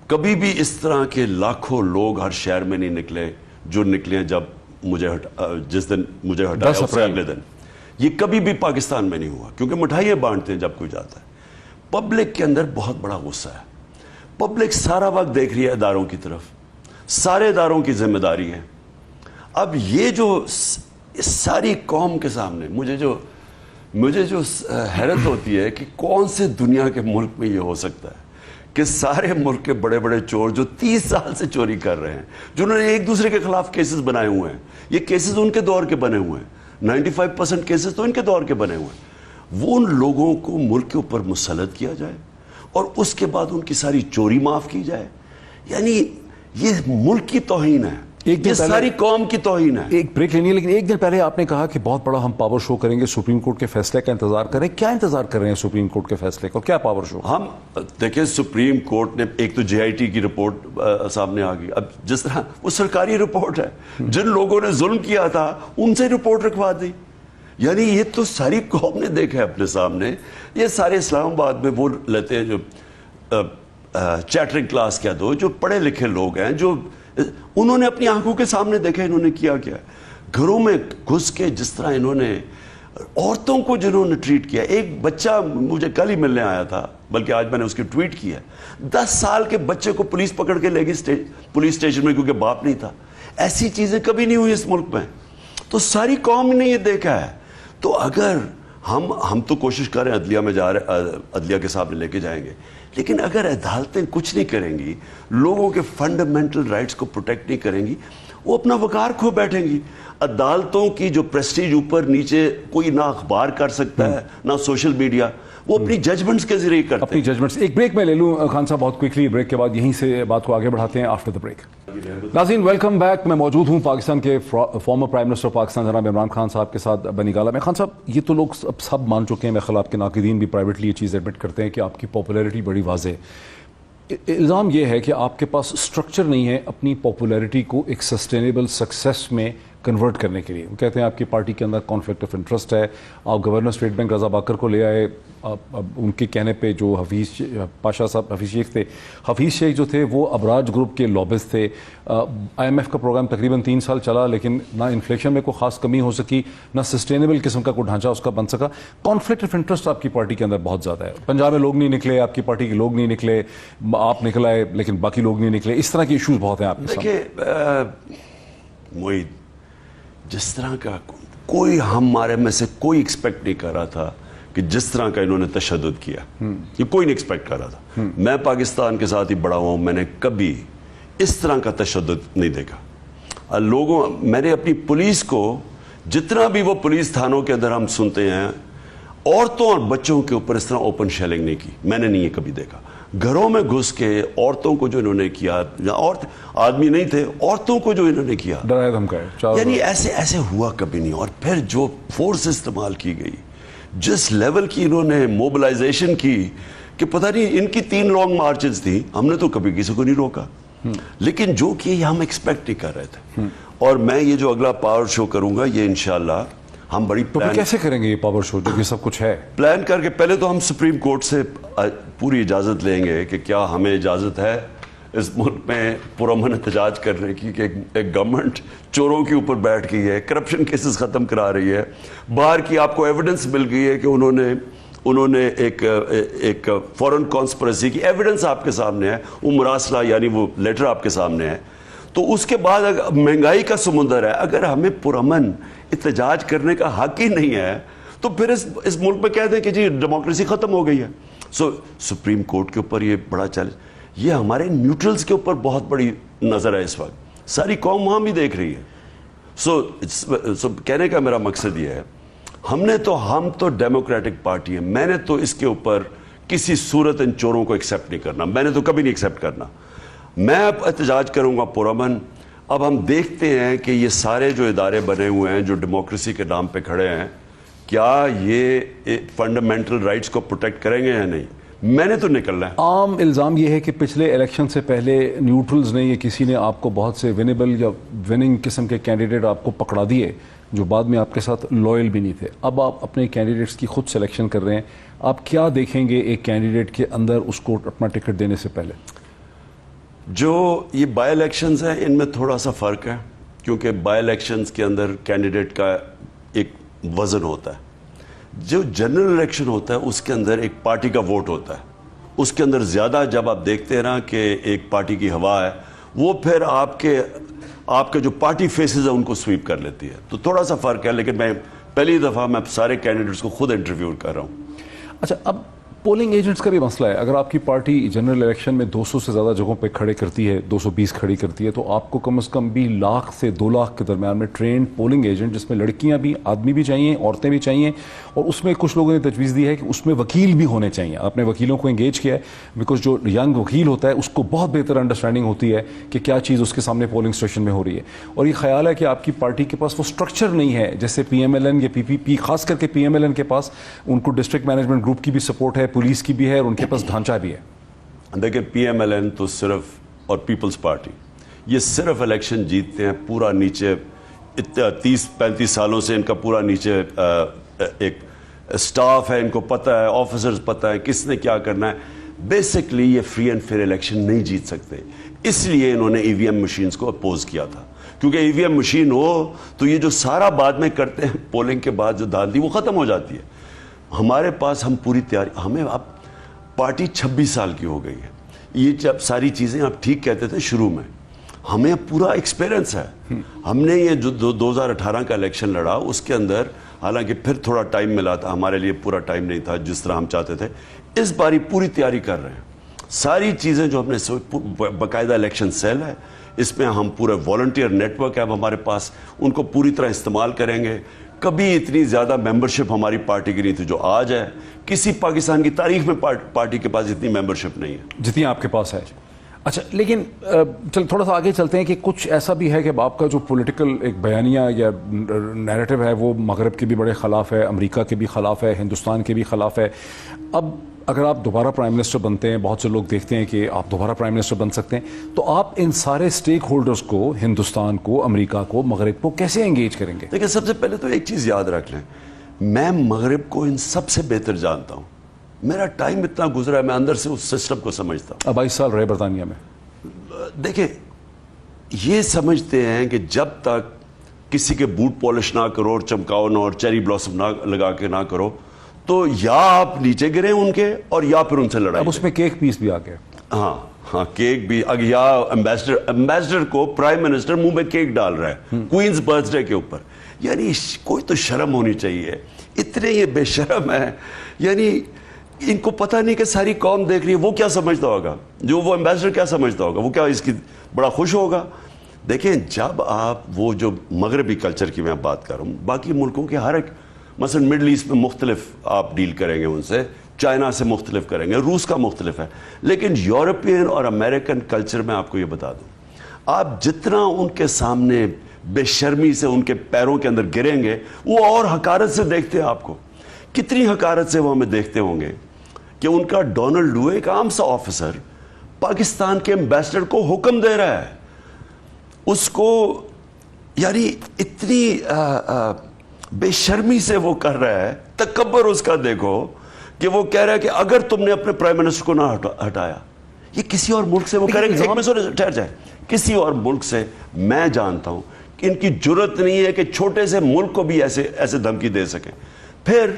کبھی بھی اس طرح کے لاکھوں لوگ ہر شہر میں نہیں نکلے جو نکلے ہیں جب جس دن مجھے ہٹایا اس سے اگلے دن, یہ کبھی بھی پاکستان میں نہیں ہوا, کیونکہ مٹھائیاں بانٹتے ہیں جب کوئی جاتا ہے. پبلک کے اندر بہت بڑا غصہ ہے, پبلک سارا وقت دیکھ رہی ہے اداروں کی طرف, سارے اداروں کی ذمہ داری ہے. اب یہ جو ساری قوم کے سامنے مجھے جو حیرت ہوتی ہے کہ کون سے دنیا کے ملک میں یہ ہو سکتا ہے کہ سارے ملک کے بڑے بڑے چور جو 30 سال سے چوری کر رہے ہیں, جنہوں نے ایک دوسرے کے خلاف کیسز بنائے ہوئے ہیں, یہ کیسز ان کے دور کے بنے ہوئے ہیں, 95% کیسز تو ان کے دور کے بنے ہوئے ہیں, وہ ان لوگوں کو ملک کے اوپر مسلط کیا جائے اور اس کے بعد ان کی ساری چوری معاف کی جائے. یعنی یہ ملک کی توہین ہے, یہ ساری قوم کی توہین ہے. ایک بریک لینی ہے, لیکن ایک دن پہلے آپ نے کہا کہ بہت بڑا ہم پاور شو کریں گے, سپریم کورٹ کے فیصلے کا انتظار کریں. کیا انتظار کر رہے ہیں سپریم کورٹ کے فیصلے کا, کیا پاور شو؟ ہم دیکھیں, سپریم کورٹ نے ایک تو جے آئی ٹی کی رپورٹ سامنے آ گئی. اب جس طرح وہ سرکاری رپورٹ ہے, جن لوگوں نے ظلم کیا تھا ان سے رپورٹ رکھوا دی. یعنی یہ تو ساری قوم نے دیکھا ہے اپنے سامنے. یہ سارے اسلام آباد میں وہ لیتے ہیں جو چیٹرنگ کلاس کیا دو, جو پڑھے لکھے لوگ ہیں, جو انہوں نے اپنی آنکھوں کے سامنے دیکھا انہوں نے کیا کیا. گھروں میں گھس کے جس طرح انہوں نے عورتوں کو جنہوں نے ٹریٹ کیا. ایک بچہ مجھے کل ہی ملنے آیا تھا, بلکہ آج میں نے اس کی ٹویٹ کیا, 10 سال کے بچے کو پولیس پکڑ کے لے گئی پولیس اسٹیشن میں کیونکہ باپ نہیں تھا. ایسی چیزیں کبھی نہیں ہوئی اس ملک میں. تو ساری قوم نے یہ دیکھا ہے. تو اگر ہم تو کوشش کر رہے ہیں عدلیہ میں جا رہے عدلیہ کے سامنے لے کے جائیں گے، لیکن اگر عدالتیں کچھ نہیں کریں گی، لوگوں کے فنڈامنٹل رائٹس کو پروٹیکٹ نہیں کریں گی، وہ اپنا وقار کھو بیٹھیں گی۔ عدالتوں کی جو پریسٹیج اوپر نیچے کوئی نہ اخبار کر سکتا ہے نہ سوشل میڈیا، وہ اپنی ججمنٹس کے ذریعے کرتے ہیں۔ اپنی ججمنٹس۔ ایک بریک میں لے لوں خان صاحب بہت کوئکلی، بریک کے بعد یہیں سے بات کو آگے بڑھاتے ہیں آفٹر دا بریک۔ ناظرین ویلکم بیک، میں موجود ہوں پاکستان کے فارمر پرائم منسٹر پاکستان جناب عمران خان صاحب کے ساتھ بنی گالہ میں۔ خان صاحب یہ تو لوگ اب سب مان چکے ہیں، میرے خیال آپ کے ناقدین بھی پرائیویٹلی یہ چیز ایڈمٹ کرتے ہیں کہ آپ کی پاپولیرٹی بڑی واضح ہے۔ الزام یہ ہے کہ آپ کے پاس اسٹرکچر نہیں ہے اپنی پاپولیرٹی کو ایک سسٹینیبل سکسیس میں کنورٹ کرنے کے لیے۔ وہ کہتے ہیں آپ کی پارٹی کے اندر کانفلکٹ آف انٹرسٹ ہے، آپ گورنر اسٹیٹ بینک رضا باکر کو لے آئے، اب ان کے کہنے پہ جو حفیظ پاشا صاحب حفیظ شیخ تھے، حفیظ شیخ جو تھے وہ ابراج گروپ کے لابس تھے۔ آئی ایم ایف کا پروگرام تقریباً 3 سال چلا، لیکن نہ انفلیشن میں کوئی خاص کمی ہو سکی، نہ سسٹینیبل قسم کا کوئی ڈھانچہ اس کا بن سکا۔ کانفلکٹ آف انٹرسٹ آپ کی پارٹی کے اندر بہت زیادہ ہے۔ پنجاب میں لوگ نہیں نکلے، آپ کی پارٹی کے لوگ نہیں نکلے، آپ نکل آئے لیکن باقی لوگ نہیں نکلے، اس طرح کے ایشوز بہت ہیں آپ کے سامنے۔ دیکھیے معید، جس طرح کا کوئی ہمارے میں سے کوئی ایکسپیکٹ نہیں کر رہا تھا کہ جس طرح کا انہوں نے تشدد کیا، یہ کوئی نہیں ایکسپیکٹ کر رہا تھا۔ میں پاکستان کے ساتھ ہی بڑا ہوا ہوں، میں نے کبھی اس طرح کا تشدد نہیں دیکھا۔ میں نے اپنی پولیس کو، جتنا بھی وہ پولیس تھانوں کے اندر ہم سنتے ہیں، عورتوں اور بچوں کے اوپر اس طرح اوپن شیلنگ نہیں کی، میں نے نہیں یہ کبھی دیکھا۔ گھروں میں گھس کے عورتوں کو جو انہوں نے کیا، عورت آدمی نہیں تھے، عورتوں کو جو انہوں نے کیا، ڈرایا دھمکایا، یعنی ایسے ہوا کبھی نہیں۔ اور پھر جو فورس استعمال کی گئی، جس لیول کی انہوں نے موبلائزیشن کی کہ پتہ نہیں، ان کی 3 لانگ مارچز تھیں، ہم نے تو کبھی کسی کو نہیں روکا، لیکن جو کہ یہ ہم ایکسپیکٹ نہیں کر رہے تھے۔ اور میں یہ جو اگلا پاور شو کروں گا، یہ انشاءاللہ ہم بڑی پلان کیسے کریں گے یہ پاور شو جب یہ سب کچھ ہے؟ پلان کر کے پہلے تو ہم سپریم کورٹ سے پوری اجازت لیں گے کہ کیا ہمیں اجازت ہے اس ملک میں پرامن احتجاج کرنے کی، کہ ایک گورنمنٹ چوروں کے اوپر بیٹھ گئی ہے، کرپشن کیسز ختم کرا رہی ہے، باہر کی آپ کو ایویڈنس مل گئی ہے کہ انہوں نے ایک فورن کانسپریسی کی ایویڈنس آپ کے سامنے ہے، وہ مراسلہ یعنی وہ لیٹر آپ کے سامنے ہے۔ تو اس کے بعد مہنگائی کا سمندر ہے، اگر ہمیں پرامن احتجاج کرنے کا حق ہی نہیں ہے تو پھر اس ملک میں کہہ دیں کہ جی ڈیموکریسی ختم ہو گئی ہے۔ سپریم کورٹ کے اوپر یہ بڑا چیلنج، یہ ہمارے نیوٹرلز کے اوپر بہت بڑی نظر ہے اس وقت، ساری قوم وہاں بھی دیکھ رہی ہے۔ کہنے کا میرا مقصد یہ ہے، ہم تو ڈیموکریٹک پارٹی ہیں، میں نے تو اس کے اوپر کسی صورت ان چوروں کو ایکسیپٹ نہیں کرنا، میں نے تو کبھی نہیں ایکسیپٹ کرنا۔ میں اب احتجاج کروں گا پرامن۔ اب ہم دیکھتے ہیں کہ یہ سارے جو ادارے بنے ہوئے ہیں جو ڈیموکریسی کے نام پہ کھڑے ہیں، کیا یہ فنڈامنٹل رائٹس کو پروٹیکٹ کریں گے یا نہیں؟ میں نے تو نکلنا ہے۔ عام الزام یہ ہے کہ پچھلے الیکشن سے پہلے نیوٹرلز نے، یہ کسی نے آپ کو بہت سے ونیبل یا وننگ قسم کے کینڈیڈیٹ آپ کو پکڑا دیے جو بعد میں آپ کے ساتھ لوئل بھی نہیں تھے۔ اب آپ اپنے کینڈیڈیٹس کی خود سلیکشن کر رہے ہیں، آپ کیا دیکھیں گے ایک کینڈیڈیٹ کے اندر اس کو اپنا ٹکٹ دینے سے پہلے؟ جو یہ بائی الیکشنز ہیں ان میں تھوڑا سا فرق ہے، کیونکہ بائی الیکشنز کے اندر کینڈیڈیٹ کا ایک وزن ہوتا ہے۔ جو جنرل الیکشن ہوتا ہے اس کے اندر ایک پارٹی کا ووٹ ہوتا ہے، اس کے اندر زیادہ جب آپ دیکھتے ہیں نا کہ ایک پارٹی کی ہوا ہے، وہ پھر آپ کے جو پارٹی فیسز ہیں ان کو سویپ کر لیتی ہے، تو تھوڑا سا فرق ہے۔ لیکن میں پہلی دفعہ میں سارے کینڈیڈیٹس کو خود انٹرویو کر رہا ہوں۔ اچھا، اب پولنگ ایجنٹس کا بھی مسئلہ ہے۔ اگر آپ کی پارٹی جنرل الیکشن میں 200 سے زیادہ جگہوں پہ کھڑے کرتی ہے، 220 کھڑی کرتی ہے، تو آپ کو کم از کم بھی 1 لاکھ سے 2 لاکھ کے درمیان میں ٹرینڈ پولنگ ایجنٹ، جس میں لڑکیاں بھی، آدمی بھی چاہیے، عورتیں بھی چاہیے، اور اس میں کچھ لوگوں نے تجویز دی ہے کہ اس میں وکیل بھی ہونے چاہیے۔ آپ نے وکیلوں کو انگیج کیا ہے، بیکاز جو ینگ وکیل ہوتا ہے اس کو بہت بہتر انڈرسٹینڈنگ ہوتی ہے کہ کیا چیز اس کے سامنے پولنگ اسٹیشن میں ہو رہی ہے۔ اور یہ خیال ہے کہ آپ کی پارٹی کے پاس وہ اسٹرکچر نہیں ہے، جیسے پی ایم ایل این یا پی پی پی، خاص کر کے پی ایم ایل این کے پاس ان کو ڈسٹرکٹ مینجمنٹ گروپ کی بھی سپورٹ ہے، پولیس کی بھی ہے، اور ان کے پاس ڈھانچہ بھی ہے۔ دیکھیں، پی ایم ایل این تو صرف، اور پیپلز پارٹی، یہ صرف الیکشن جیتتے ہیں، پورا نیچے 30-35 سالوں سے ان کا پورا نیچے ایک سٹاف ہے، ان کو پتہ ہے، آفیسرز پتہ ہے کس نے کیا کرنا ہے۔ بیسکلی یہ فری اینڈ فیئر الیکشن نہیں جیت سکتے، اس لیے انہوں نے ای وی ایم مشینز کو اپوز کیا تھا، کیونکہ ای وی ایم مشین ہو تو یہ جو سارا بعد میں کرتے ہیں پولنگ کے بعد جو دھاندلی، وہ ختم ہو جاتی ہے۔ ہمارے پاس ہم پوری تیاری، ہمیں اب پارٹی 26 سال کی ہو گئی ہے، یہ جب ساری چیزیں آپ ٹھیک کہتے تھے شروع میں، ہمیں پورا ایکسپیرنس ہے۔ ہم نے یہ جو 2018 کا الیکشن لڑا، اس کے اندر حالانکہ پھر تھوڑا ٹائم ملا تھا, ہمارے لیے پورا ٹائم نہیں تھا جس طرح ہم چاہتے تھے. اس باری پوری تیاری کر رہے ہیں, ساری چیزیں جو ہم نے باقاعدہ الیکشن سیل ہے, اس میں ہم پورے والنٹیئر نیٹ ورک ہے اب ہمارے پاس, ان کو پوری طرح استعمال کریں گے. کبھی اتنی زیادہ ممبرشپ ہماری پارٹی کی نہیں تھی جو آج ہے. کسی پاکستان کی تاریخ میں پارٹی کے پاس اتنی ممبرشپ نہیں ہے جتنی آپ کے پاس ہے. اچھا, لیکن تھوڑا سا آگے چلتے ہیں کہ کچھ ایسا بھی ہے کہ آپ کا جو پولیٹیکل ایک بیانیہ یا نیریٹو ہے وہ مغرب کے بھی بڑے خلاف ہے, امریکہ کے بھی خلاف ہے, ہندوستان کے بھی خلاف ہے. اب اگر آپ دوبارہ پرائم منسٹر بنتے ہیں, بہت سے لوگ دیکھتے ہیں کہ آپ دوبارہ پرائم منسٹر بن سکتے ہیں, تو آپ ان سارے اسٹیک ہولڈرز کو, ہندوستان کو, امریکہ کو, مغرب کو کیسے انگیج کریں گے؟ دیکھیں, سب سے پہلے تو ایک چیز یاد رکھ لیں, میں مغرب کو ان سب سے بہتر جانتا ہوں. میرا ٹائم اتنا گزرا ہے, میں اندر سے اس سسٹم کو سمجھتا ہوں. 22 سال رہے برطانیہ میں. دیکھیں, یہ سمجھتے ہیں کہ جب تک کسی کے بوٹ پالش نہ کرو اور چمکاؤ نہ اور چیری بلاسم نہ لگا کے نہ کرو, تو یا آپ نیچے گریں ان کے اور یا پھر ان سے لڑائی. اب اس میں کیک پیس بھی آ گیا. ہاں کیک بھی, یا امبیسڈر کو پرائم منسٹر منہ میں کیک ڈال رہا ہے کوئنز برتھ ڈے کے اوپر. یعنی کوئی تو شرم ہونی چاہیے, اتنے یہ بے شرم ہے. یعنی ان کو پتہ نہیں کہ ساری قوم دیکھ رہی ہے. وہ کیا سمجھتا ہوگا, جو وہ امبیسڈر کیا سمجھتا ہوگا, وہ کیا اس کی بڑا خوش ہوگا. دیکھیں, جب آپ وہ جو مغربی کلچر کی میں بات کر رہا ہوں, باقی ملکوں کے ہر ایک, مثلا مڈل ایسٹ میں مختلف آپ ڈیل کریں گے ان سے, چائنا سے مختلف کریں گے, روس کا مختلف ہے, لیکن یورپین اور امریکن کلچر میں آپ کو یہ بتا دوں, آپ جتنا ان کے سامنے بے شرمی سے ان کے پیروں کے اندر گریں گے, وہ اور حقارت سے دیکھتے ہیں آپ کو. کتنی حقارت سے وہ ہمیں دیکھتے ہوں گے کہ ان کا ڈونلڈ ڈو, ایک عام سا آفیسر, پاکستان کے امبیسڈر کو حکم دے رہا ہے, اس کو یعنی اتنی بے شرمی سے وہ کر رہا ہے. تکبر اس کا دیکھو کہ وہ کہہ رہا ہے کہ اگر تم نے اپنے پرائم منسٹر کو نہ ہٹایا, یہ کسی اور ملک سے وہ کریں گے. ٹھہر جائے, کسی اور ملک سے میں جانتا ہوں کہ ان کی جرت نہیں ہے کہ چھوٹے سے ملک کو بھی ایسے دھمکی دے سکیں. پھر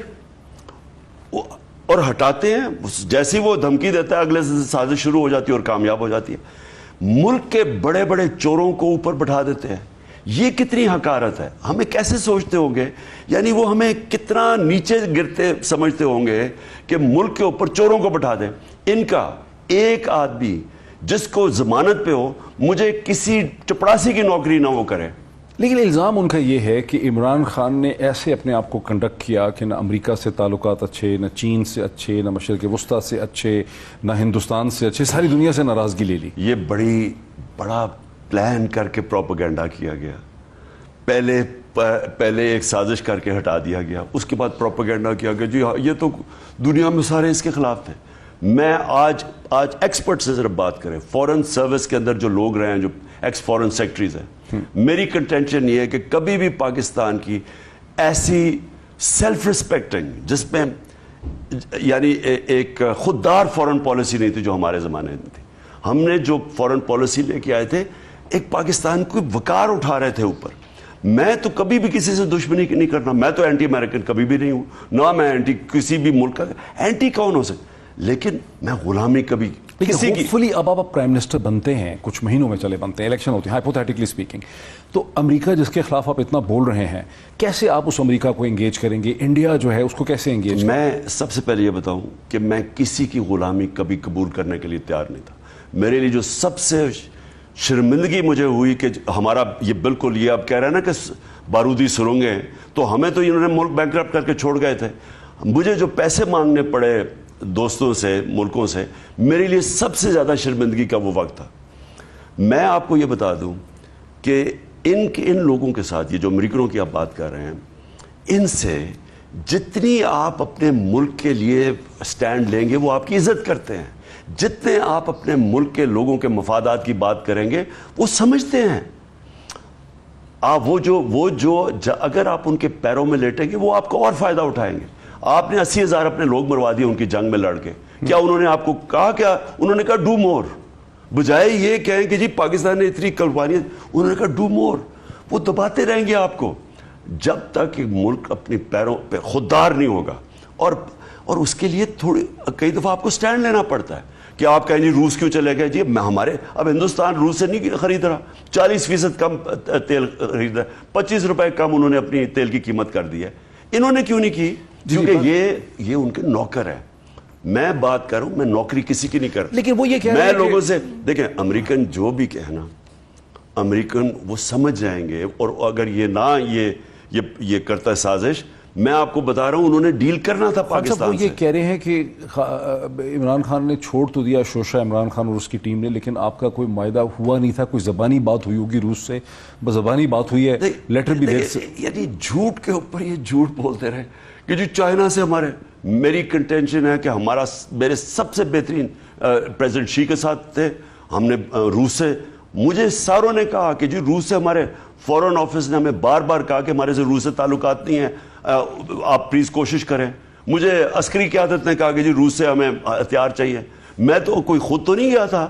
اور ہٹاتے ہیں, جیسی وہ دھمکی دیتا ہے اگلے سے سازش شروع ہو جاتی ہے اور کامیاب ہو جاتی ہے. ملک کے بڑے بڑے چوروں کو اوپر بٹھا دیتے ہیں. یہ کتنی حقارت ہے. ہمیں کیسے سوچتے ہوں گے, یعنی وہ ہمیں کتنا نیچے گرتے سمجھتے ہوں گے کہ ملک کے اوپر چوروں کو بٹھا دیں. ان کا ایک آدمی جس کو ضمانت پہ ہو, مجھے کسی چپڑاسی کی نوکری نہ وہ کرے. لیکن الزام ان کا یہ ہے کہ عمران خان نے ایسے اپنے آپ کو کنڈکٹ کیا کہ نہ امریکہ سے تعلقات اچھے, نہ چین سے اچھے, نہ مشرق وسطیٰ سے اچھے, نہ ہندوستان سے اچھے, ساری دنیا سے ناراضگی لے لی. یہ بڑا پلان کر کے پروپیگنڈا کیا گیا. پہلے ایک سازش کر کے ہٹا دیا گیا, اس کے بعد پروپیگنڈا کیا گیا جی یہ تو دنیا میں سارے اس کے خلاف تھے. میں آج ایکسپرٹ سے ذرا بات کریں, فورن سروس کے اندر جو لوگ رہے ہیں, جو ایکس فورن سیکٹریز ہیں, میری کنٹینشن یہ ہے کہ کبھی بھی پاکستان کی ایسی سیلف رسپیکٹنگ, جس میں یعنی ایک خوددار فورن پالیسی نہیں تھی جو ہمارے زمانے میں تھی. ہم نے جو فورن پالیسی لے کے آئے تھے, ایک پاکستان کو وقار اٹھا رہے تھے اوپر. میں تو کبھی بھی کسی سے دشمنی نہیں کرنا, میں تو اینٹی امریکن کبھی بھی نہیں ہوں, نہ میں اینٹی کسی بھی ملک کا اینٹی کون ہو سکتا, لیکن میں غلامی کبھی کسی کی. ہوپفلی اب آپ پرائم منسٹر بنتے ہیں, کچھ مہینوں میں چلے بنتے ہیں, الیکشن ہوتی ہے ہائپوتھیٹیکلی اسپیکنگ, تو امریکہ جس کے خلاف آپ اتنا بول رہے ہیں, کیسے آپ اس امریکہ کو انگیج کریں گے؟ انڈیا جو ہے اس کو کیسے انگیج کریں؟ میں سب سے پہلے یہ بتاؤں کہ میں کسی کی غلامی کبھی قبول کرنے کے لیے تیار نہیں تھا. میرے لیے جو سب سے شرمندگی مجھے ہوئی کہ ہمارا یہ بالکل, یہ آپ کہہ رہے ہیں نا کہ بارودی سرنگیں, تو ہمیں تو انہوں نے ملک بینکرپٹ کر کے چھوڑ گئے تھے. مجھے جو پیسے مانگنے پڑے دوستوں سے, ملکوں سے, میرے لیے سب سے زیادہ شرمندگی کا وہ وقت تھا. میں آپ کو یہ بتا دوں کہ ان لوگوں کے ساتھ, یہ جو امریکنوں کی آپ بات کر رہے ہیں, ان سے جتنی آپ اپنے ملک کے لیے سٹینڈ لیں گے وہ آپ کی عزت کرتے ہیں. جتنے آپ اپنے ملک کے لوگوں کے مفادات کی بات کریں گے وہ سمجھتے ہیں. آپ وہ جو اگر آپ ان کے پیروں میں لیٹیں گے وہ آپ کو اور فائدہ اٹھائیں گے. آپ نے 80,000 اپنے لوگ مروا دیے ان کی جنگ میں لڑ کے. کیا انہوں نے آپ کو کہا, کیا انہوں نے کہا ڈو مور, بجائے یہ کہیں کہ جی پاکستان نے اتنی قربانیاں, انہوں نے کہا ڈو مور. وہ دباتے رہیں گے آپ کو جب تک کہ ملک اپنی پیروں پہ خوددار نہیں ہوگا. اور اس کے لیے کئی دفعہ آپ کو سٹینڈ لینا پڑتا ہے کہ آپ کہیں جی روس کیوں چلے گئے, جی ہمارے اب ہندوستان روس سے نہیں خرید رہا, 40% کم تیل خرید رہا ہے, 25 روپے کم انہوں نے اپنی تیل کی قیمت کر دی ہے. انہوں نے کیوں نہیں کی؟ کیونکہ یہ ان کے نوکر ہے. میں بات کر رہا ہوں, میں نوکری کسی کی نہیں کر رہا, لیکن وہ یہ کہہ رہے میں ہیں لوگوں سے دیکھیں, امریکن جو بھی کہنا, امریکن وہ سمجھ جائیں گے. اور اگر یہ نہ یہ کرتا ہے سازش, میں آپ کو بتا رہا ہوں انہوں نے ڈیل کرنا تھا پاکستان سے. وہ یہ کہہ رہے ہیں کہ عمران خان نے چھوڑ تو دیا شوشا, عمران خان اور اس کی ٹیم نے, لیکن آپ کا کوئی معاہدہ ہوا نہیں تھا, کوئی زبانی بات ہوئی ہوگی روس سے, بس زبانی بات ہوئی ہے, لیٹر بھی دیر سے. یعنی جھوٹ کے اوپر یہ جھوٹ بولتے رہے کہ جو چائنا سے ہمارے, میری کنٹینشن ہے کہ میرے سب سے بہترین پریزیڈنٹ شی کے ساتھ تھے, ہم نے روس سے, مجھے ساروں نے کہا کہ جی روس سے, ہمارے فورن آفس نے ہمیں بار بار کہا کہ ہمارے سے روس سے تعلقات نہیں ہیں, آپ پلیز کوشش کریں. مجھے عسکری قیادت نے کہا کہ جی روس سے ہمیں ہتھیار چاہیے. میں تو کوئی خود تو نہیں گیا تھا,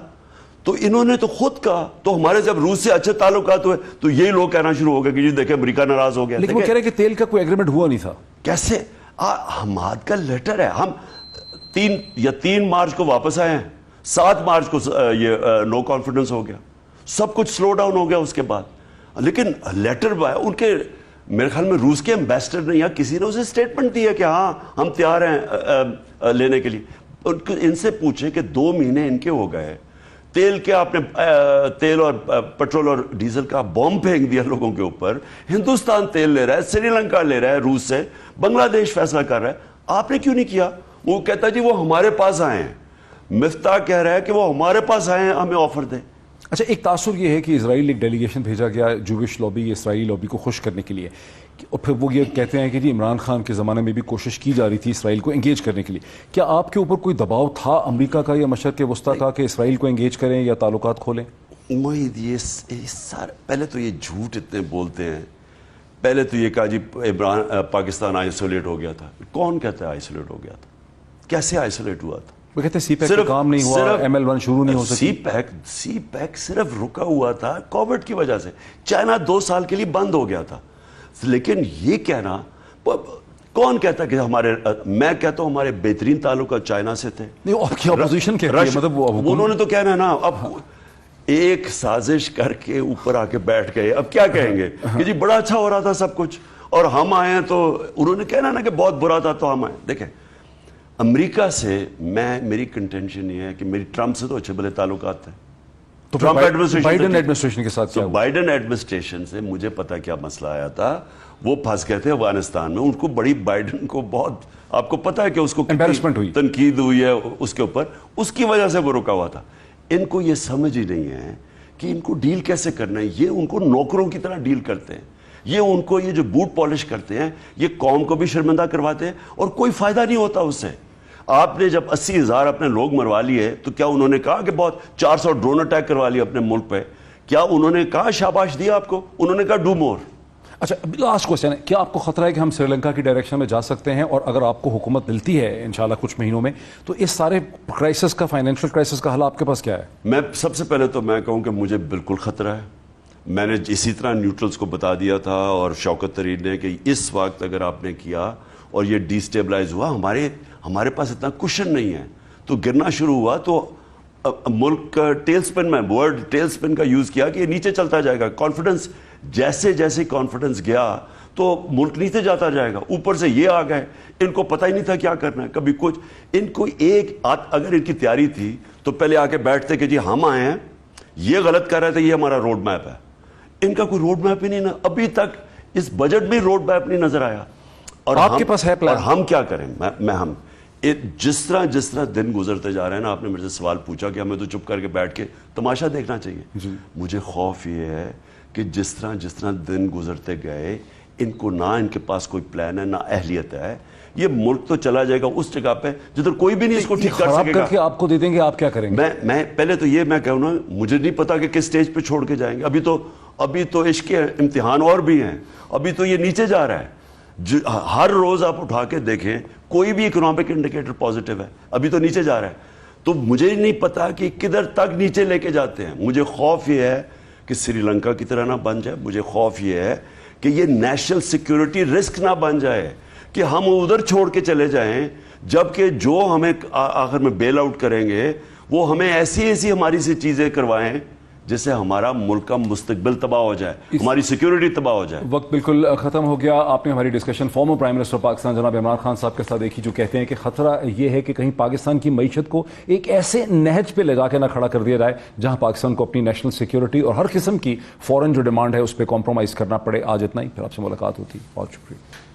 تو انہوں نے تو خود کہا. تو ہمارے جب روس سے اچھے تعلقات ہوئے تو یہی لوگ کہنا شروع ہو گئے کہ جی دیکھیں امریکہ ناراض ہو گیا. لیکن وہ کہہ رہے ہیں کہ تیل کا کوئی ایگریمنٹ ہوا نہیں تھا. کیسے؟ حماد کا لیٹر ہے, ہم 3 مارچ کو واپس آئے ہیں, 7 مارچ کو یہ نو کانفیڈنس ہو گیا, سب کچھ سلو ڈاؤن ہو گیا اس کے بعد. لیکن لیٹر ان کے میرے خیال میں روس کے ایمبیسڈر نے یا کسی نے اسے اسٹیٹمنٹ دی ہے کہ ہاں ہم تیار ہیں لینے کے لیے. ان سے پوچھیں کہ 2 مہینے ان کے ہو گئے, تیل کے آپ نے تیل اور پیٹرول اور ڈیزل کا بوم پھینک دیا لوگوں کے اوپر. ہندوستان تیل لے رہا ہے, سری لنکا لے رہا ہے روس سے, بنگلہ دیش فیصلہ کر رہا ہے, آپ نے کیوں نہیں کیا؟ وہ کہتا ہے جی وہ ہمارے پاس آئے ہیں. مفتاح کہہ رہا ہے کہ وہ ہمارے پاس آئے ہیں, ہمیں آفر دیں. اچھا, ایک تاثر یہ ہے کہ اسرائیل ایک ڈیلیگیشن بھیجا گیا جوش لابی, اسرائیلی لابی کو خوش کرنے کے لیے, اور پھر وہ یہ کہتے ہیں کہ جی عمران خان کے زمانے میں بھی کوشش کی جا رہی تھی اسرائیل کو انگیج کرنے کے لیے. کیا آپ کے اوپر کوئی دباؤ تھا امریکہ کا یا مشرق وسطیٰ کا کہ اسرائیل کو انگیج کریں یا تعلقات کھولیں؟ معید, یہ سارے پہلے تو یہ جھوٹ اتنے بولتے ہیں. پہلے تو یہ کہا جی پاکستان آئسولیٹ ہو گیا تھا. کون کہتا ہے آئسولیٹ ہو گیا تھا؟ کیسے آئسولیٹ ہوا تھا؟ وہ کہتے ہیں سی پیک کا کام نہیں ہوا, ML1 شروع نہیں ہو سکی. سی پیک صرف رکا ہوا تھا کووڈ کی وجہ سے. چائنا 2 سال کے لیے بند ہو گیا تھا. لیکن یہ کہنا, کون کہتا کہ ہمارے, میں کہتا ہوں ہمارے بہترین تعلقات چائنا سے تھے. نہیں, آپ کی اپوزیشن کہتی ہے, مطلب انہوں نے تو کہنا ہے نا. اب ایک سازش کر کے اوپر آ کے بیٹھ گئے, اب کیا کہیں گے کہ جی بڑا اچھا ہو رہا تھا سب کچھ اور ہم آئے ہیں, تو انہوں نے کہنا نا کہ بہت برا تھا تو ہم آئے. دیکھیں امریکہ سے میری کنٹینشن یہ ہے کہ میری ٹرمپ سے تو اچھے بھلے تعلقات تھے. تو بائیڈن ایڈمنسٹریشن کے ساتھ کیا ہوا؟ بائیڈن ایڈمنسٹریشن سے مجھے پتا کیا مسئلہ آیا تھا, وہ پھنس گئے تھے افغانستان میں. ان کو بڑی بائیڈن کو بہت, آپ کو پتا ہے کہ اس کو امبیرسمنٹ ہوئی, تنقید ہوئی ہے اس کے اوپر, اس کی وجہ سے وہ رکا ہوا تھا. ان کو یہ سمجھ ہی نہیں ہے کہ ان کو ڈیل کیسے کرنا ہے. یہ ان کو نوکروں کی طرح ڈیل کرتے ہیں, یہ ان کو یہ جو بوٹ پالش کرتے ہیں, یہ قوم کو بھی شرمندہ کرواتے ہیں اور کوئی فائدہ نہیں ہوتا اس سے. آپ نے جب 80,000 اپنے لوگ مروا لیے تو کیا انہوں نے کہا کہ بہت 400 ڈرون اٹیک کروا لیے اپنے ملک پہ؟ کیا انہوں نے کہا شاباش دیا آپ کو؟ انہوں نے کہا ڈو مور. اچھا, لاسٹ کوشچن ہے, کیا آپ کو خطرہ ہے کہ ہم سری لنکا کی ڈائریکشن میں جا سکتے ہیں, اور اگر آپ کو حکومت ملتی ہے انشاءاللہ کچھ مہینوں میں, تو اس سارے کرائسس کا, فائنینشیل کرائسس کا حل آپ کے پاس کیا ہے؟ میں سب سے پہلے تو میں کہوں کہ مجھے بالکل خطرہ ہے. میں نے اسی طرح نیوٹرلز کو بتا دیا تھا اور شوکت طرین نے کہ اس وقت اگر آپ نے کیا اور یہ ڈی سٹیبلائز ہوا, ہمارے پاس اتنا کشن نہیں ہے, تو گرنا شروع ہوا تو ملک ٹیل سپن, میں ورڈ ٹیل سپن کا یوز کیا کہ یہ نیچے چلتا جائے گا. کانفیڈنس جیسے کانفیڈنس گیا تو ملک نیچے جاتا جائے گا. اوپر سے یہ آ گئے, ان کو پتہ ہی نہیں تھا کیا کرنا ہے, کبھی کچھ. ان کو اگر ان کی تیاری تھی تو پہلے آ کے بیٹھتے کہ جی ہم آئے ہیں, یہ غلط کر رہے تھے, یہ ہمارا روڈ میپ ہے. ان کا کوئی روڈ میپ ہی نہیں, ابھی تک اس بجٹ میں روڈ میپ نہیں نظر آیا. اور آپ کے پاس ہے پلان؟ اور ہم کیا کریں؟ ہم جس طرح دن گزرتے جا رہے ہیں نا, آپ نے میرے سے سوال پوچھا کہ ہمیں تو چپ کر کے بیٹھ کے تماشا دیکھنا چاہیے. مجھے خوف یہ ہے کہ جس طرح دن گزرتے گئے, ان کو نہ ان کے پاس کوئی پلان ہے, نہ اہلیت ہے. یہ ملک تو چلا جائے گا اس جگہ پہ جدھر کوئی بھی نہیں اس کو ٹھیک کر سکے گا. آپ کو دے دیں گے, آپ کیا کریں گے؟ میں پہلے تو یہ میں کہوں نا, مجھے نہیں پتا کہ کس سٹیج پہ چھوڑ کے جائیں گے. ابھی تو عشق کے امتحان اور بھی ہیں, ابھی تو یہ نیچے جا رہا ہے. ہر روز آپ اٹھا کے دیکھیں, کوئی بھی اکنامک انڈیکیٹر پازیٹیو ہے, ابھی تو نیچے جا رہا ہے. تو مجھے نہیں پتا کہ کدھر تک نیچے لے کے جاتے ہیں. مجھے خوف یہ ہے کہ سری لنکا کی طرح نہ بن جائے. مجھے خوف یہ ہے کہ یہ نیشنل سیکیورٹی رسک نہ بن جائے کہ ہم ادھر چھوڑ کے چلے جائیں, جبکہ جو ہمیں آخر میں بیل آؤٹ کریں گے وہ ہمیں ایسی ہماری سی چیزیں کروائیں جس سے ہمارا ملک کا مستقبل تباہ ہو جائے, ہماری سیکیورٹی تباہ ہو جائے. وقت بالکل ختم ہو گیا. آپ نے ہماری discussion former prime minister Pakistan جناب عمران خان صاحب کے ساتھ دیکھی, جو کہتے ہیں کہ خطرہ یہ ہے کہ کہیں پاکستان کی معیشت کو ایک ایسے نہج پہ لے جا کے نہ کھڑا کر دیا جائے جہاں پاکستان کو اپنی نیشنل سیکیورٹی اور ہر قسم کی فورن جو ڈیمانڈ ہے اس پہ کمپرومائز کرنا پڑے. آج اتنا ہی, پھر آپ سے ملاقات ہوتی. بہت شکریہ.